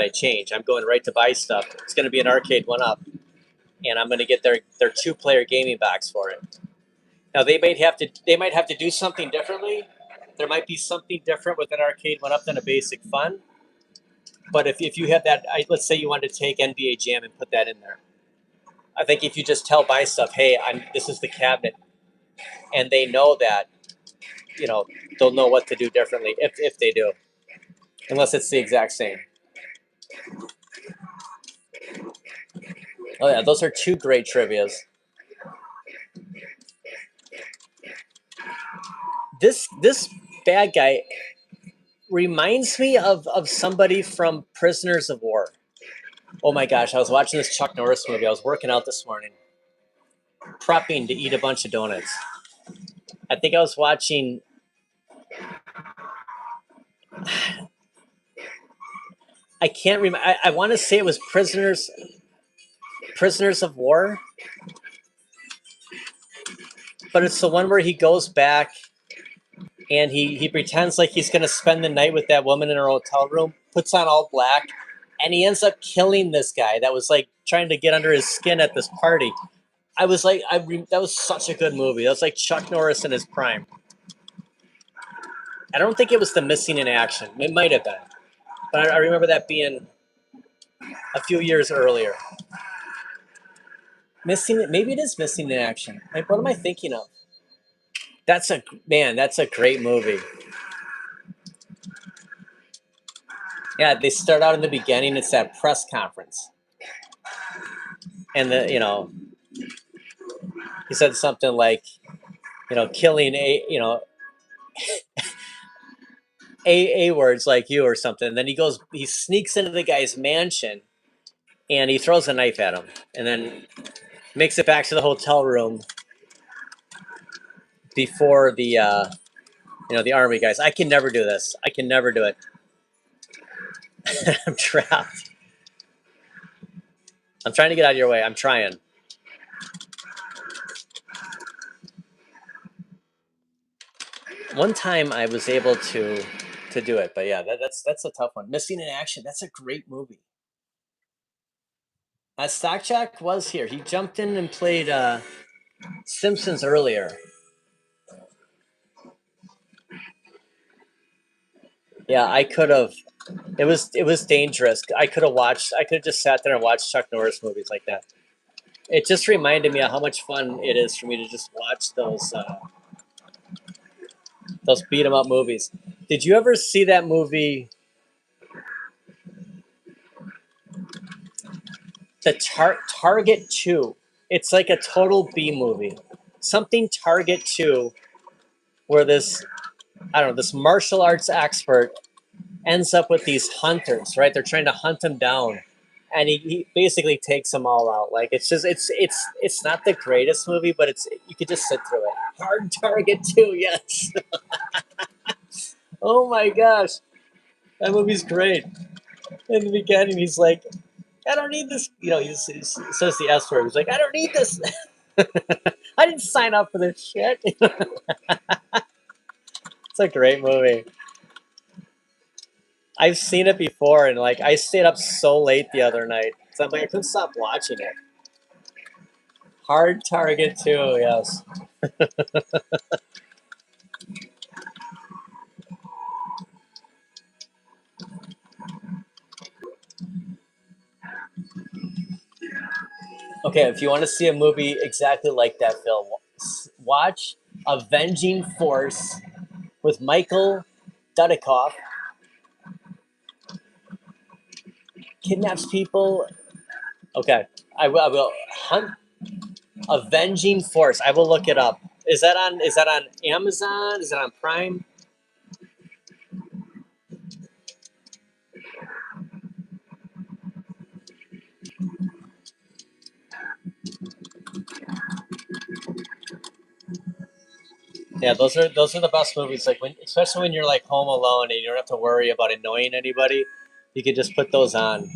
change. I'm going right to buy stuff. It's going to be an Arcade1up, and I'm going to get their 2-player gaming box for it. Now they might have to do something differently. There might be something different with an Arcade1up than a basic fun. But if you have that, let's say you wanted to take NBA Jam and put that in there. I think if you just tell buy stuff, hey, this is the cabinet, and they know that, they'll know what to do differently if they do, unless it's the exact same. Oh yeah, those are 2 great trivias. This bad guy reminds me of somebody from Prisoners of War. Oh my gosh, I was watching this Chuck Norris movie. I was working out this morning, prepping to eat a bunch of donuts. I think I was watching. I can't remember. I want to say it was Prisoners of War, but it's the one where he goes back and he pretends like he's going to spend the night with that woman in her hotel room, puts on all black, and he ends up killing this guy that was like trying to get under his skin at this party. I was like, that was such a good movie. That was like Chuck Norris in his prime. I don't think it was The Missing in Action. It might have been, but I remember that being a few years earlier. Maybe it is Missing in Action. Like, what am I thinking of? That's a great movie. Yeah, they start out in the beginning. It's that press conference, and he said something like, killing a words like you or something. And then he sneaks into the guy's mansion, and he throws a knife at him, and then makes it back to the hotel room before the the army guys. I can never do this. I can never do it. I'm trapped. I'm trying to get out of your way. I'm trying. One time I was able to do it, but yeah, that's a tough one. Missing in Action. That's a great movie. Stock Jack was here. He jumped in and played Simpsons earlier. Yeah, I could have. It was dangerous. I could have watched. I could have just sat there and watched Chuck Norris movies like that. It just reminded me of how much fun it is for me to just watch those beat 'em up movies. Did you ever see that movie, the Target 2? It's like a total B movie. Something Target 2, where this, I don't know, this martial arts expert ends up with these hunters, right? They're trying to hunt him down. And he basically takes them all out. Like it's not the greatest movie, but you could just sit through it. Hard Target 2, yes. Oh my gosh. That movie's great. In the beginning, he's like, I don't need this. He says the S word. He's like, I don't need this. I didn't sign up for this shit. It's a great movie. I've seen it before, and like I stayed up so late the other night. So I'm like, I couldn't stop watching it. Hard Target 2, yes. Okay, if you want to see a movie exactly like that, Phil, watch Avenging Force with Michael Dudikoff. Kidnaps people. Okay, I will hunt Avenging Force. I will look it up. Is that on Amazon? Is it on Prime? Yeah, those are the best movies. Like especially when you're like home alone and you don't have to worry about annoying anybody. You could just put those on.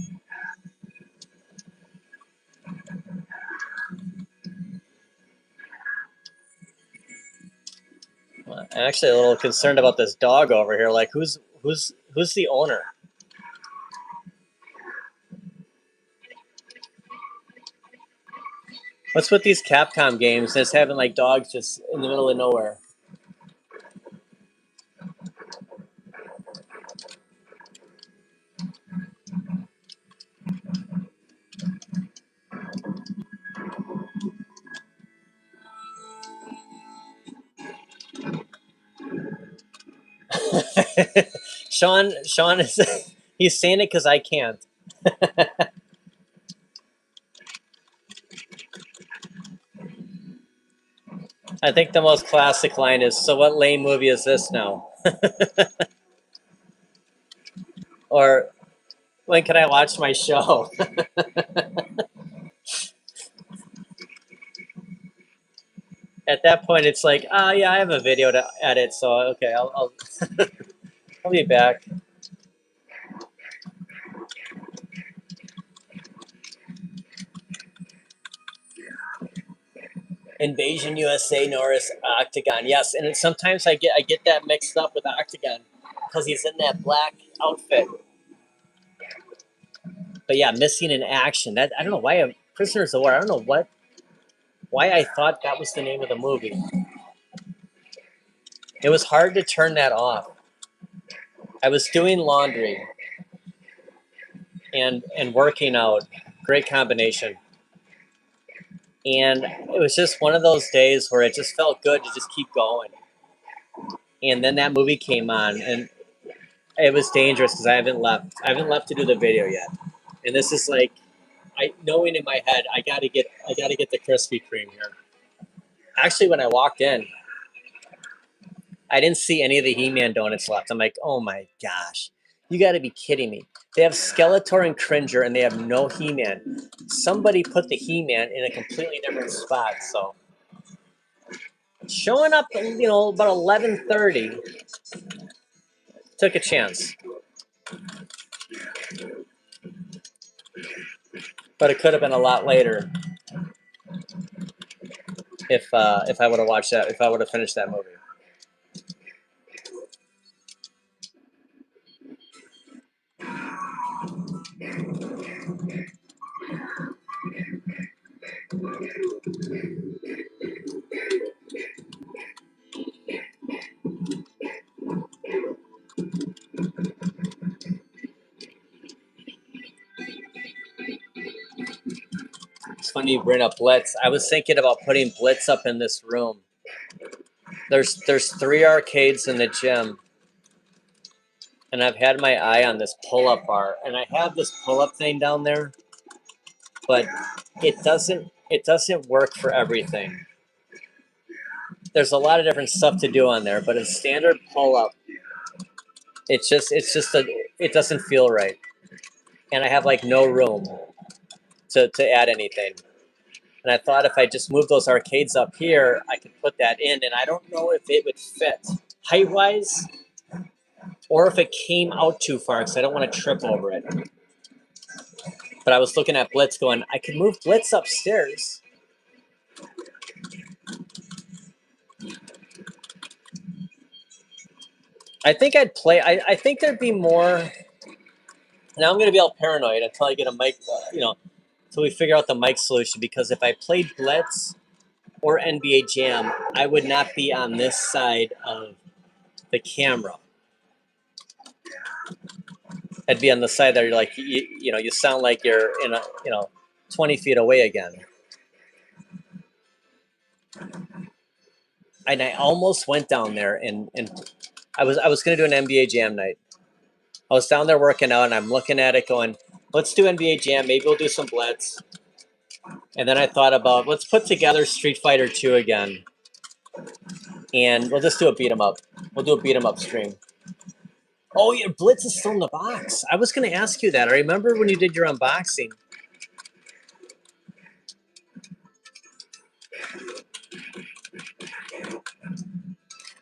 I'm actually a little concerned about this dog over here. Like who's the owner? What's with these Capcom games that's having like dogs just in the middle of nowhere? Sean is he's saying it because I can't. I think the most classic line is, "So what lame movie is this now?" Or when can I watch my show? At that point, it's like, oh yeah, I have a video to edit, so okay, I'll be back. Invasion USA, Norris, Octagon. Yes, and sometimes I get that mixed up with Octagon because he's in that black outfit. But yeah, Missing in Action. That I don't know why. Prisoners of War. I don't know why I thought that was the name of the movie. It was hard to turn that off. I was doing laundry and working out. Great combination. And it was just one of those days where it just felt good to just keep going. And then that movie came on, and it was dangerous because I haven't left to do the video yet. And this is like, knowing in my head, I gotta get the Krispy Kreme here. Actually, when I walked in, I didn't see any of the He-Man donuts left. I'm like, oh my gosh. You got to be kidding me. They have Skeletor and Cringer, and they have no He-Man. Somebody put the He-Man in a completely different spot. So showing up, you know, about 11:30, took a chance. But it could have been a lot later if I would have watched that, if I would have finished that movie. It's funny you bring up Blitz. I was thinking about putting Blitz up in this room. There's 3 arcades in the gym, and I've had my eye on this pull-up bar, and I have this pull-up thing down there, but it doesn't work for everything. There's a lot of different stuff to do on there, but a standard pull-up, it doesn't feel right, and I have like no room to add anything. And I thought if I just move those arcades up here, I could put that in, and I don't know if it would fit height-wise, or if it came out too far, because I don't want to trip over it. But I was looking at Blitz going, I could move Blitz upstairs. I think I'd play, I think there'd be more. Now I'm going to be all paranoid until I get a mic, you know, until we figure out the mic solution, because if I played Blitz or NBA Jam, I would not be on this side of the camera. I'd be on the side that you're like, you know, you sound like you're in a, you know, 20 feet away again. And I almost went down there and I was going to do an NBA Jam night. I was down there working out, and I'm looking at it going, let's do NBA Jam. Maybe we'll do some Blitz. And then I thought about, let's put together Street Fighter 2 again. And we'll just do a beat 'em up. We'll do a beat 'em up stream. Oh, yeah, Blitz is still in the box. I was going to ask you that. I remember when you did your unboxing.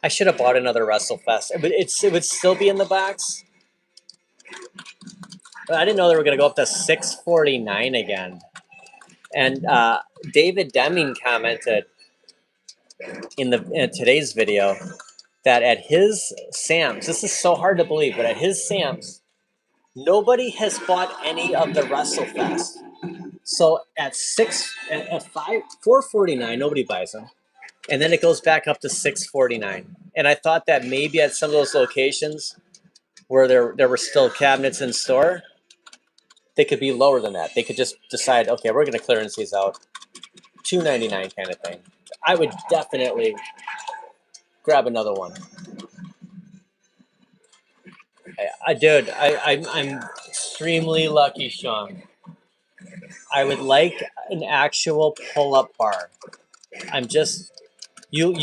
I should have bought another WrestleFest. But it would still be in the box. But I didn't know they were going to go up to $649 again. And David Deming commented in today's video that at his Sam's, this is so hard to believe, but at his Sam's, nobody has bought any of the WrestleFest. So at $449, nobody buys them, and then it goes back up to $649. And I thought that maybe at some of those locations where there were still cabinets in store, they could be lower than that. They could just decide, okay, we're going to clearance these out, $299 kind of thing. I would definitely grab another one. Dude, I'm extremely lucky, Sean. I would like an actual pull-up bar. I'm just, you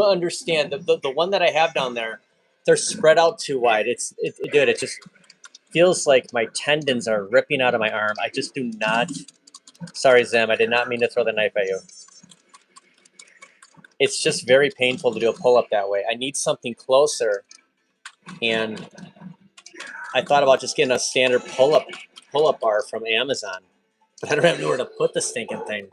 understand the one that I have down there, they're spread out too wide. Dude, it just feels like my tendons are ripping out of my arm. I just do not. Sorry, Zem, I did not mean to throw the knife at you. It's just very painful to do a pull-up that way. I need something closer, and I thought about just getting a standard pull-up bar from Amazon, but I don't have nowhere to put the stinking thing.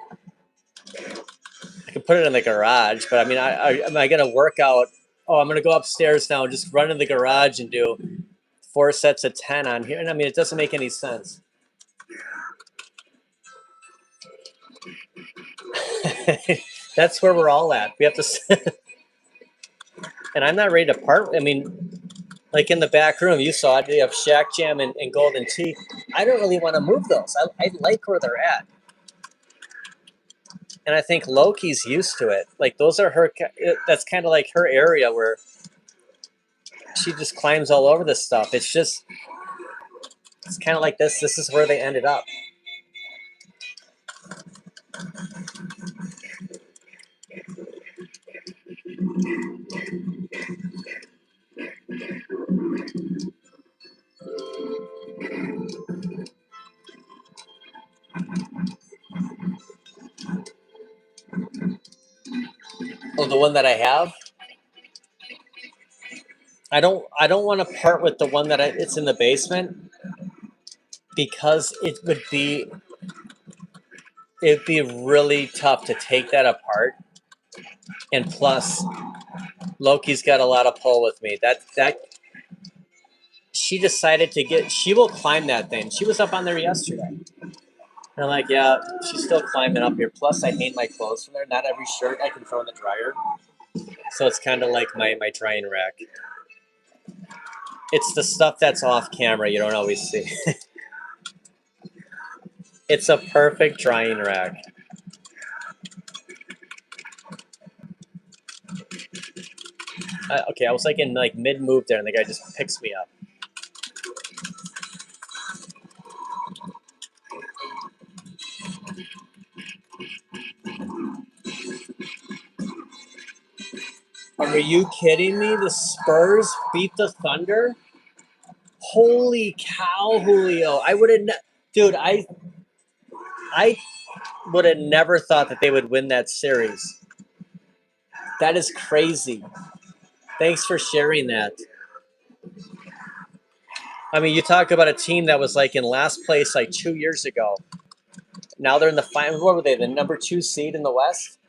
I can put it in the garage, but I mean, am I going to work out? Oh, I'm going to go upstairs now and just run in the garage and do 4 sets of 10 on here. And I mean, it doesn't make any sense. That's where we're all at. We have to, and I'm not ready to part. I mean, like in the back room, you saw it. You have Shack Jam and Golden Tea. I don't really want to move those. I like where they're at. And I think Loki's used to it. Like those are her, that's kind of like her area where she just climbs all over this stuff. It's kind of like this. This is where they ended up. the one that I have. I don't want to part with the one that it's in the basement because it'd be really tough to take that apart. And plus, Loki's got a lot of pull with me. That she decided to get. She will climb that thing. She was up on there yesterday. And I'm like, yeah, she's still climbing up here. Plus, I hang my clothes from there. Not every shirt I can throw in the dryer. So it's kind of like my drying rack. It's the stuff that's off camera you don't always see. It's a perfect drying rack. Okay, I was like in like mid move there, and the guy just picks me up. Are you kidding me? The Spurs beat the Thunder? Holy cow, Julio! I would have, dude. I would have never thought that they would win that series. That is crazy. Thanks for sharing that. I mean, you talk about a team that was like in last place like 2 years ago. Now they're in the final. What were they? The number 2 seed in the West?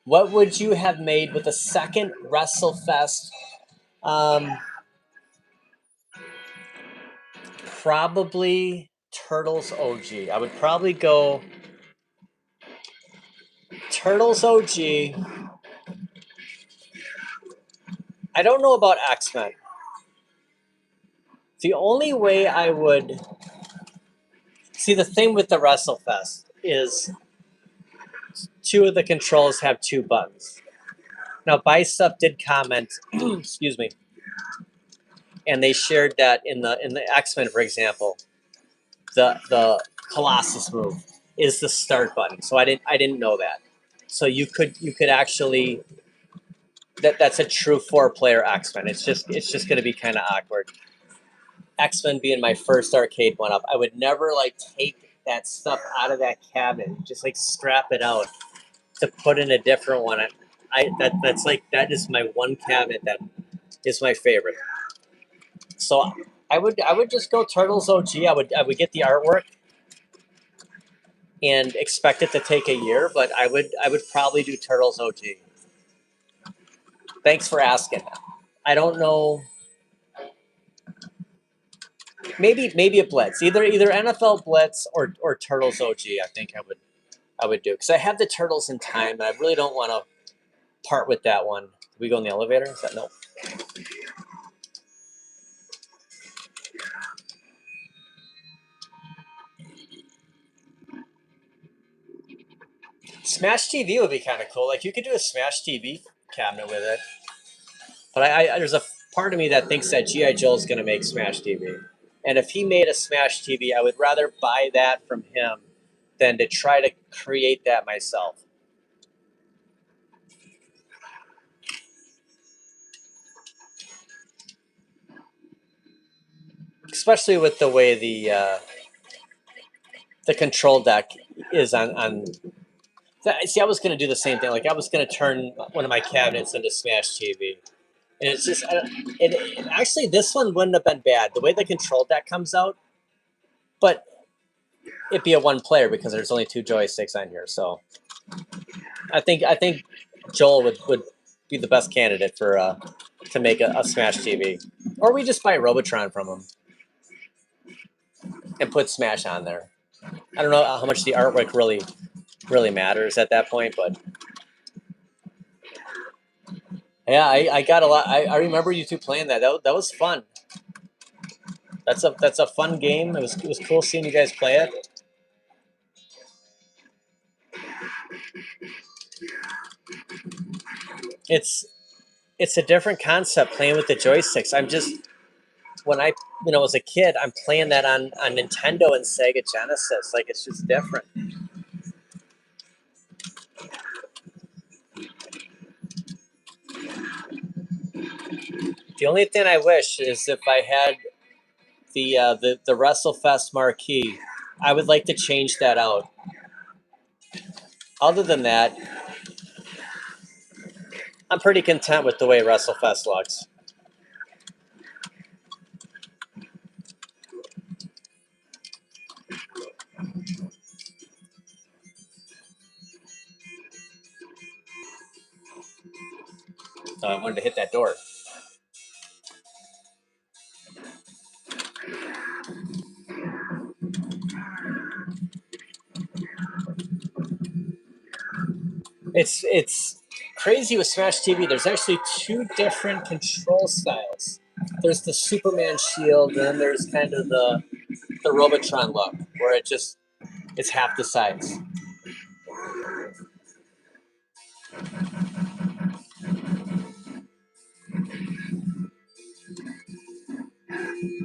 What would you have made with a second WrestleFest? Probably Turtles OG. I would probably go Turtles OG. I don't know about X-Men. The only way I would see, the thing with the WrestleFest is 2 of the controls have 2 buttons. Now, Bicep did comment, excuse me, and they shared that in the X-Men, for example, the Colossus move is the start button. So I didn't know that. So you could actually that's a true 4-player X-Men. It's just going to be kind of awkward. X-Men being my first Arcade1up, I would never like take that stuff out of that cabinet, just like strap it out to put in a different one. That's like, that is my one cabinet that is my favorite. So I would just go Turtles OG. I would get the artwork and expect it to take a year, but I would probably do Turtles OG. Thanks for asking. I don't know. Maybe a Blitz, either NFL Blitz or Turtles OG. I think I would do, because I have the Turtles in time, and I really don't want to part with that one. Do we go in the elevator? Is that no? Smash TV would be kind of cool. Like, you could do a Smash TV cabinet with it. But I there's a part of me that thinks that G.I. Joe is going to make Smash TV. And if he made a Smash TV, I would rather buy that from him than to try to create that myself. Especially with the way the control deck is on. See, I was going to do the same thing. Like, I was going to turn one of my cabinets into Smash TV. And it's just, actually, this one wouldn't have been bad. The way the control deck comes out, but it'd be a 1-player because there's only 2 joysticks on here. So I think Joel would be the best candidate for to make a Smash TV. Or we just buy Robotron from him and put Smash on there. I don't know how much the artwork really matters at that point, but yeah, I got a lot. I remember you two playing that. That was fun. That's a fun game. It was cool seeing you guys play it. It's a different concept playing with the joysticks. I'm just, when I was a kid, I'm playing that on Nintendo and Sega Genesis. Like, it's just different. The only thing I wish is if I had the WrestleFest marquee, I would like to change that out. other than that, I'm pretty content with the way WrestleFest looks. I wanted to hit that door. It's crazy with Smash TV. There's actually two different control styles. There's the Superman shield, and then there's kind of the Robotron look, where it's half the size.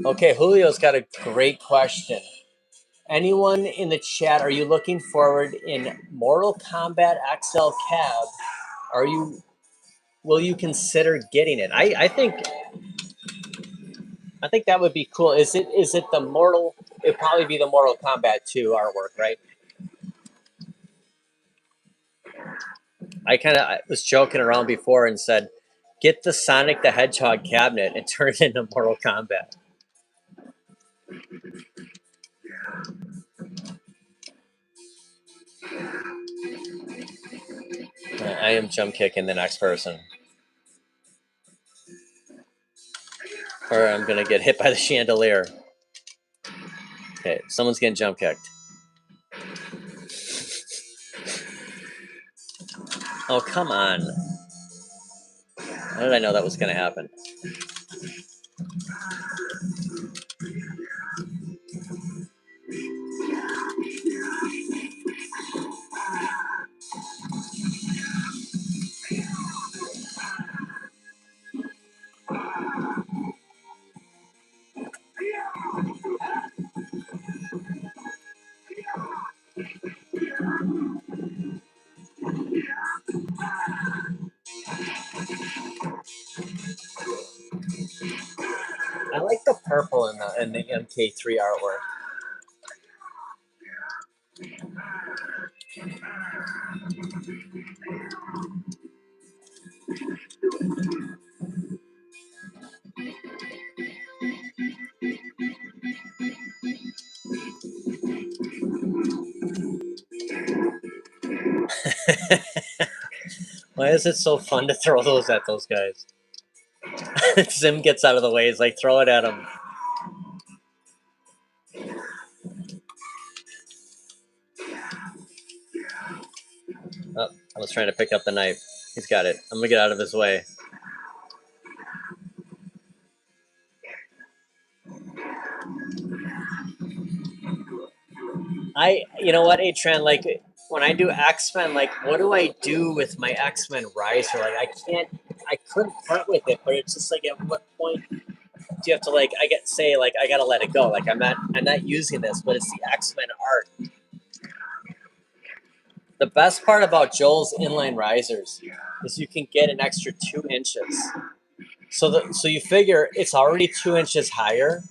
Okay, Julio's got a great question. Anyone in the chat, are you looking forward in Mortal Kombat XL Cab? Will you consider getting it? I think that would be cool. Is it the Mortal? It'd probably be the Mortal Kombat 2 artwork, right? I was joking around before and said, get the Sonic the Hedgehog cabinet and turn it into Mortal Kombat. I am jump kicking the next person. Or I'm going to get hit by the chandelier. Okay, someone's getting jump kicked. Oh, come on. How did I know that was going to happen? I like the purple in the MK3 artwork. Why is it so fun to throw those at those guys? Zim gets out of the way. He's like, throw it at him. Oh, I was trying to pick up the knife. He's got it. I'm going to get out of his way. You know what, Atran, like, when I do X-Men, like, what do I do with my X-Men riser? Like, I couldn't part with it, but it's just like, at what point do you have to, like, I gotta let it go. Like, I'm not using this, but it's the X-Men art. The best part about Joel's inline risers is you can get an extra 2 inches. So you figure it's already 2 inches higher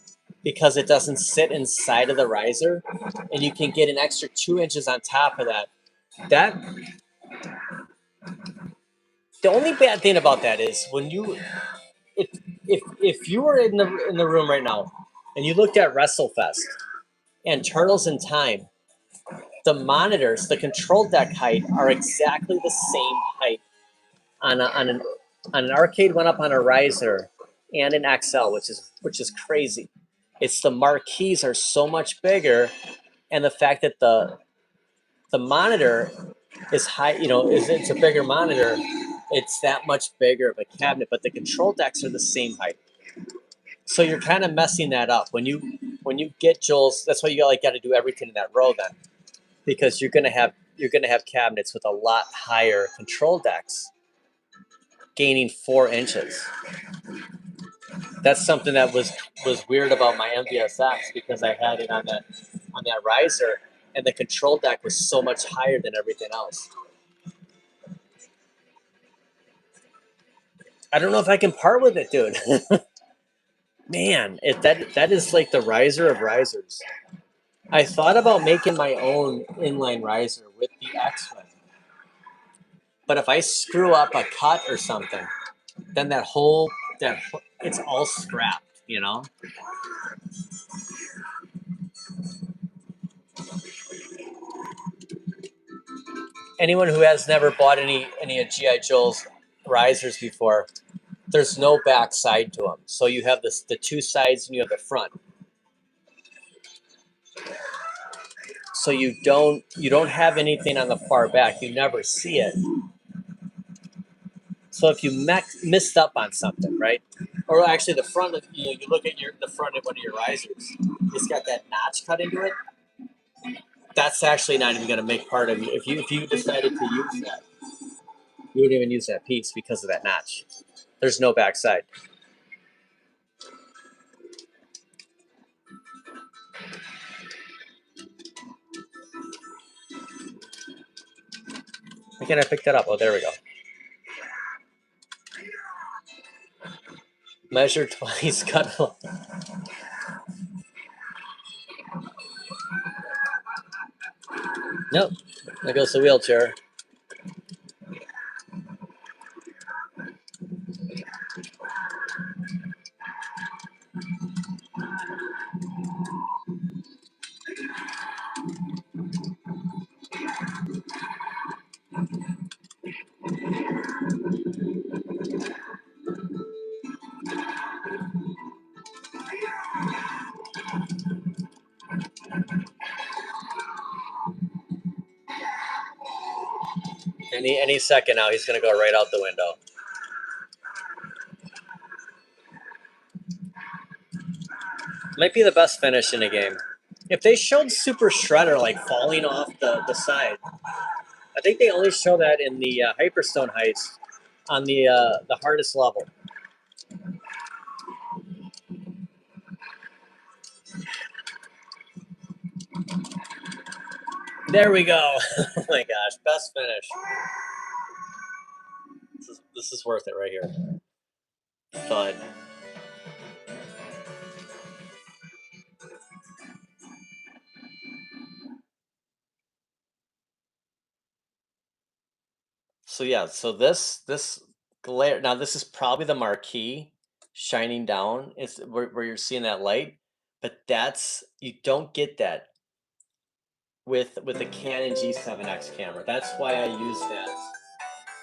because it doesn't sit inside of the riser, and you can get an extra 2 inches on top of that. The only bad thing about that is when if you were in the room right now and you looked at WrestleFest and Turtles in Time, the monitors, the control deck height are exactly the same height on an Arcade1up on a riser and an XL, which is crazy. It's the marquees are so much bigger, and the fact that the monitor is high, it's a bigger monitor. It's that much bigger of a cabinet, but the control decks are the same height. So you're kind of messing that up when you get Joel's. That's why you got to do everything in that row then, because you're gonna have cabinets with a lot higher control decks, gaining 4 inches. That's something that was weird about my MVSX, because I had it on that riser, and the control deck was so much higher than everything else. I don't know if I can part with it, dude. Man, that is like the riser of risers. I thought about making my own inline riser with the X-Men, But if I screw up a cut or something, then it's all scrapped, you know? Anyone who has never bought any of G.I. Joe's risers before, there's no back side to them. So you have the two sides and you have the front. So you don't have anything on the far back. You never see it. So if you missed up on something, right? Or actually the front of you look at the front of one of your risers, it's got that notch cut into it. That's actually not even going to make part of you. If you decided to use that, you wouldn't even use that piece because of that notch. There's no backside. Why can't I pick that up? Oh, there we go. Measure twice, cut. Nope. There goes the wheelchair. Any second now, he's going to go right out the window. Might be the best finish in the game. If they showed Super Shredder like falling off the side, I think they only show that in the Hyperstone heist on the hardest level. There we go. Oh my gosh, best finish. This is worth it right here. Thud. So yeah, so this glare, now this is probably the marquee shining down. It's where you're seeing that light, but you don't get that with the Canon G7X camera. That's why I use that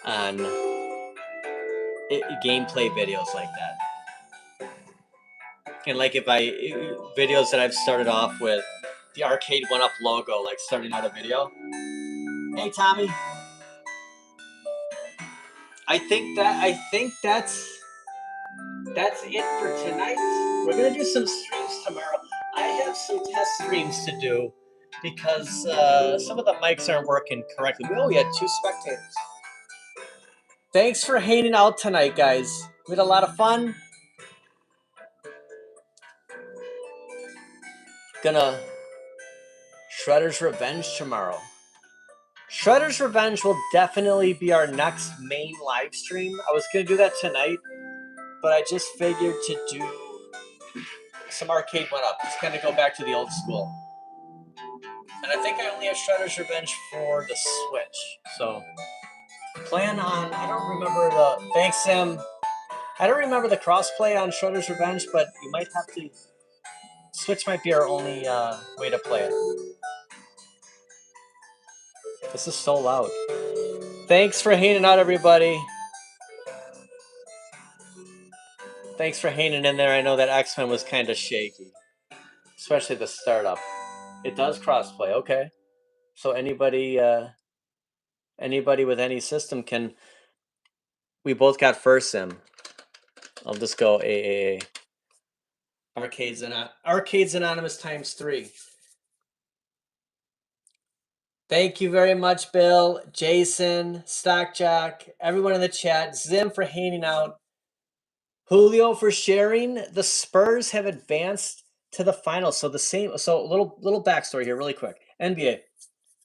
on gameplay videos like that. And like if videos that I've started off with the Arcade1up logo, like starting out a video. Hey Tommy. I think that's it for tonight. We're gonna do some streams tomorrow. I have some test streams to do because some of the mics aren't working correctly. Oh, we had 2 spectators. Thanks for hanging out tonight, guys. We had a lot of fun. Gonna Shredder's Revenge tomorrow. Shredder's Revenge will definitely be our next main live stream. I was gonna do that tonight, but I just figured to do some Arcade1up. Just kind of go back to the old school. And I think I only have Shredder's Revenge for the Switch. So plan on, I don't remember thanks Sam. I don't remember the crossplay on Shredder's Revenge, but you might have to, Switch might be our only way to play it. This is so loud. Thanks for hanging out, everybody. Thanks for hanging in there. I know that X-Men was kind of shaky, especially the startup. It does crossplay, okay. So anybody with any system can. We both got first sim. I'll just go AAA. Arcades Anonymous times 3. Thank you very much, Bill, Jason, Stockjack, everyone in the chat, Zim for hanging out, Julio for sharing. The Spurs have advanced to the finals. So a little backstory here, really quick. NBA,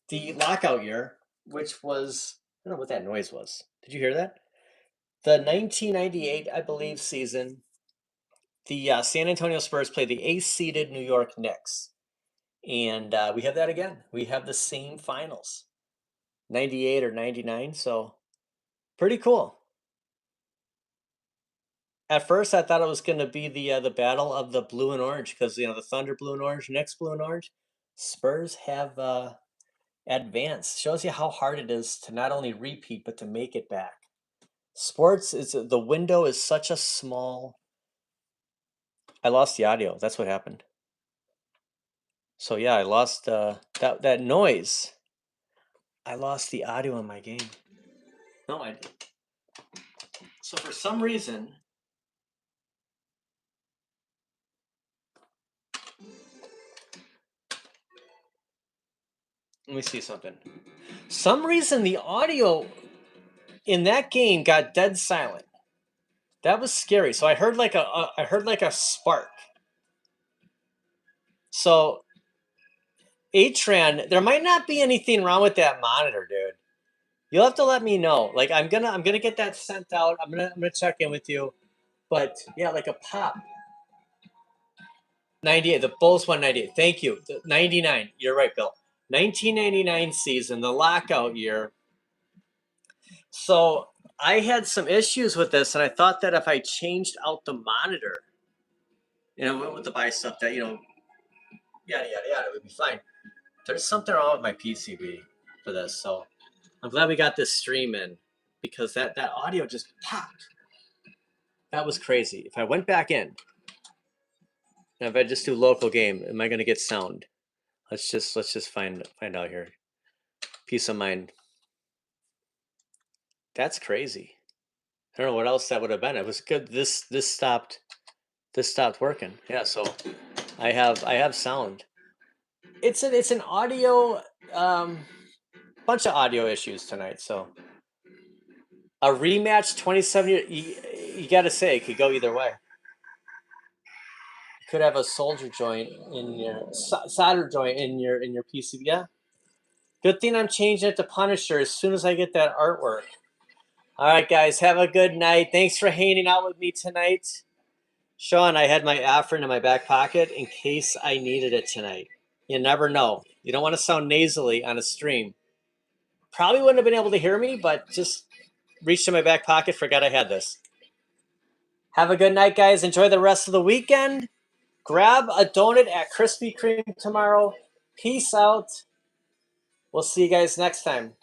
the lockout year, which was, I don't know what that noise was. Did you hear that? The 1998, I believe, season, the San Antonio Spurs played the ace-seeded New York Knicks. And we have that again. We have the same finals, 98 or 99. So Pretty cool. At first, I thought it was going to be the battle of the blue and orange because the Thunder blue and orange, Knicks blue and orange. Spurs have advanced. Shows you how hard it is to not only repeat but to make it back. Sports is the window is such a small. I lost the audio. That's what happened. So yeah, I lost that noise. I lost the audio in my game. No, I did. So for some reason, let me see something. Some reason the audio in that game got dead silent. That was scary. So I heard like a spark. So Atran, there might not be anything wrong with that monitor, dude. You'll have to let me know. Like I'm gonna get that sent out. I'm gonna check in with you. But yeah, like a pop. 98. The Bulls won 98. Thank you. 99. You're right, Bill. 1999 season, the lockout year. So I had some issues with this, and I thought that if I changed out the monitor, went with the buy stuff that yada yada yada, it would be fine. There's something wrong with my PCB for this, so I'm glad we got this stream in because that audio just popped. That was crazy. If I went back in, and if I just do local game, am I gonna get sound? Let's just find out here. Peace of mind. That's crazy. I don't know what else that would have been. It was good. This stopped working. Yeah, so I have sound. It's an audio bunch of audio issues tonight. So a rematch 27 years, you got to say it could go either way. You could have a solder joint in your solder joint in your PCB. Yeah. Good thing I'm changing it to Punisher as soon as I get that artwork. All right, guys, have a good night. Thanks for hanging out with me tonight. Sean, I had my Afrin in my back pocket in case I needed it tonight. You never know. You don't want to sound nasally on a stream. Probably wouldn't have been able to hear me, but just reached in my back pocket, forgot I had this. Have a good night, guys. Enjoy the rest of the weekend. Grab a donut at Krispy Kreme tomorrow. Peace out. We'll see you guys next time.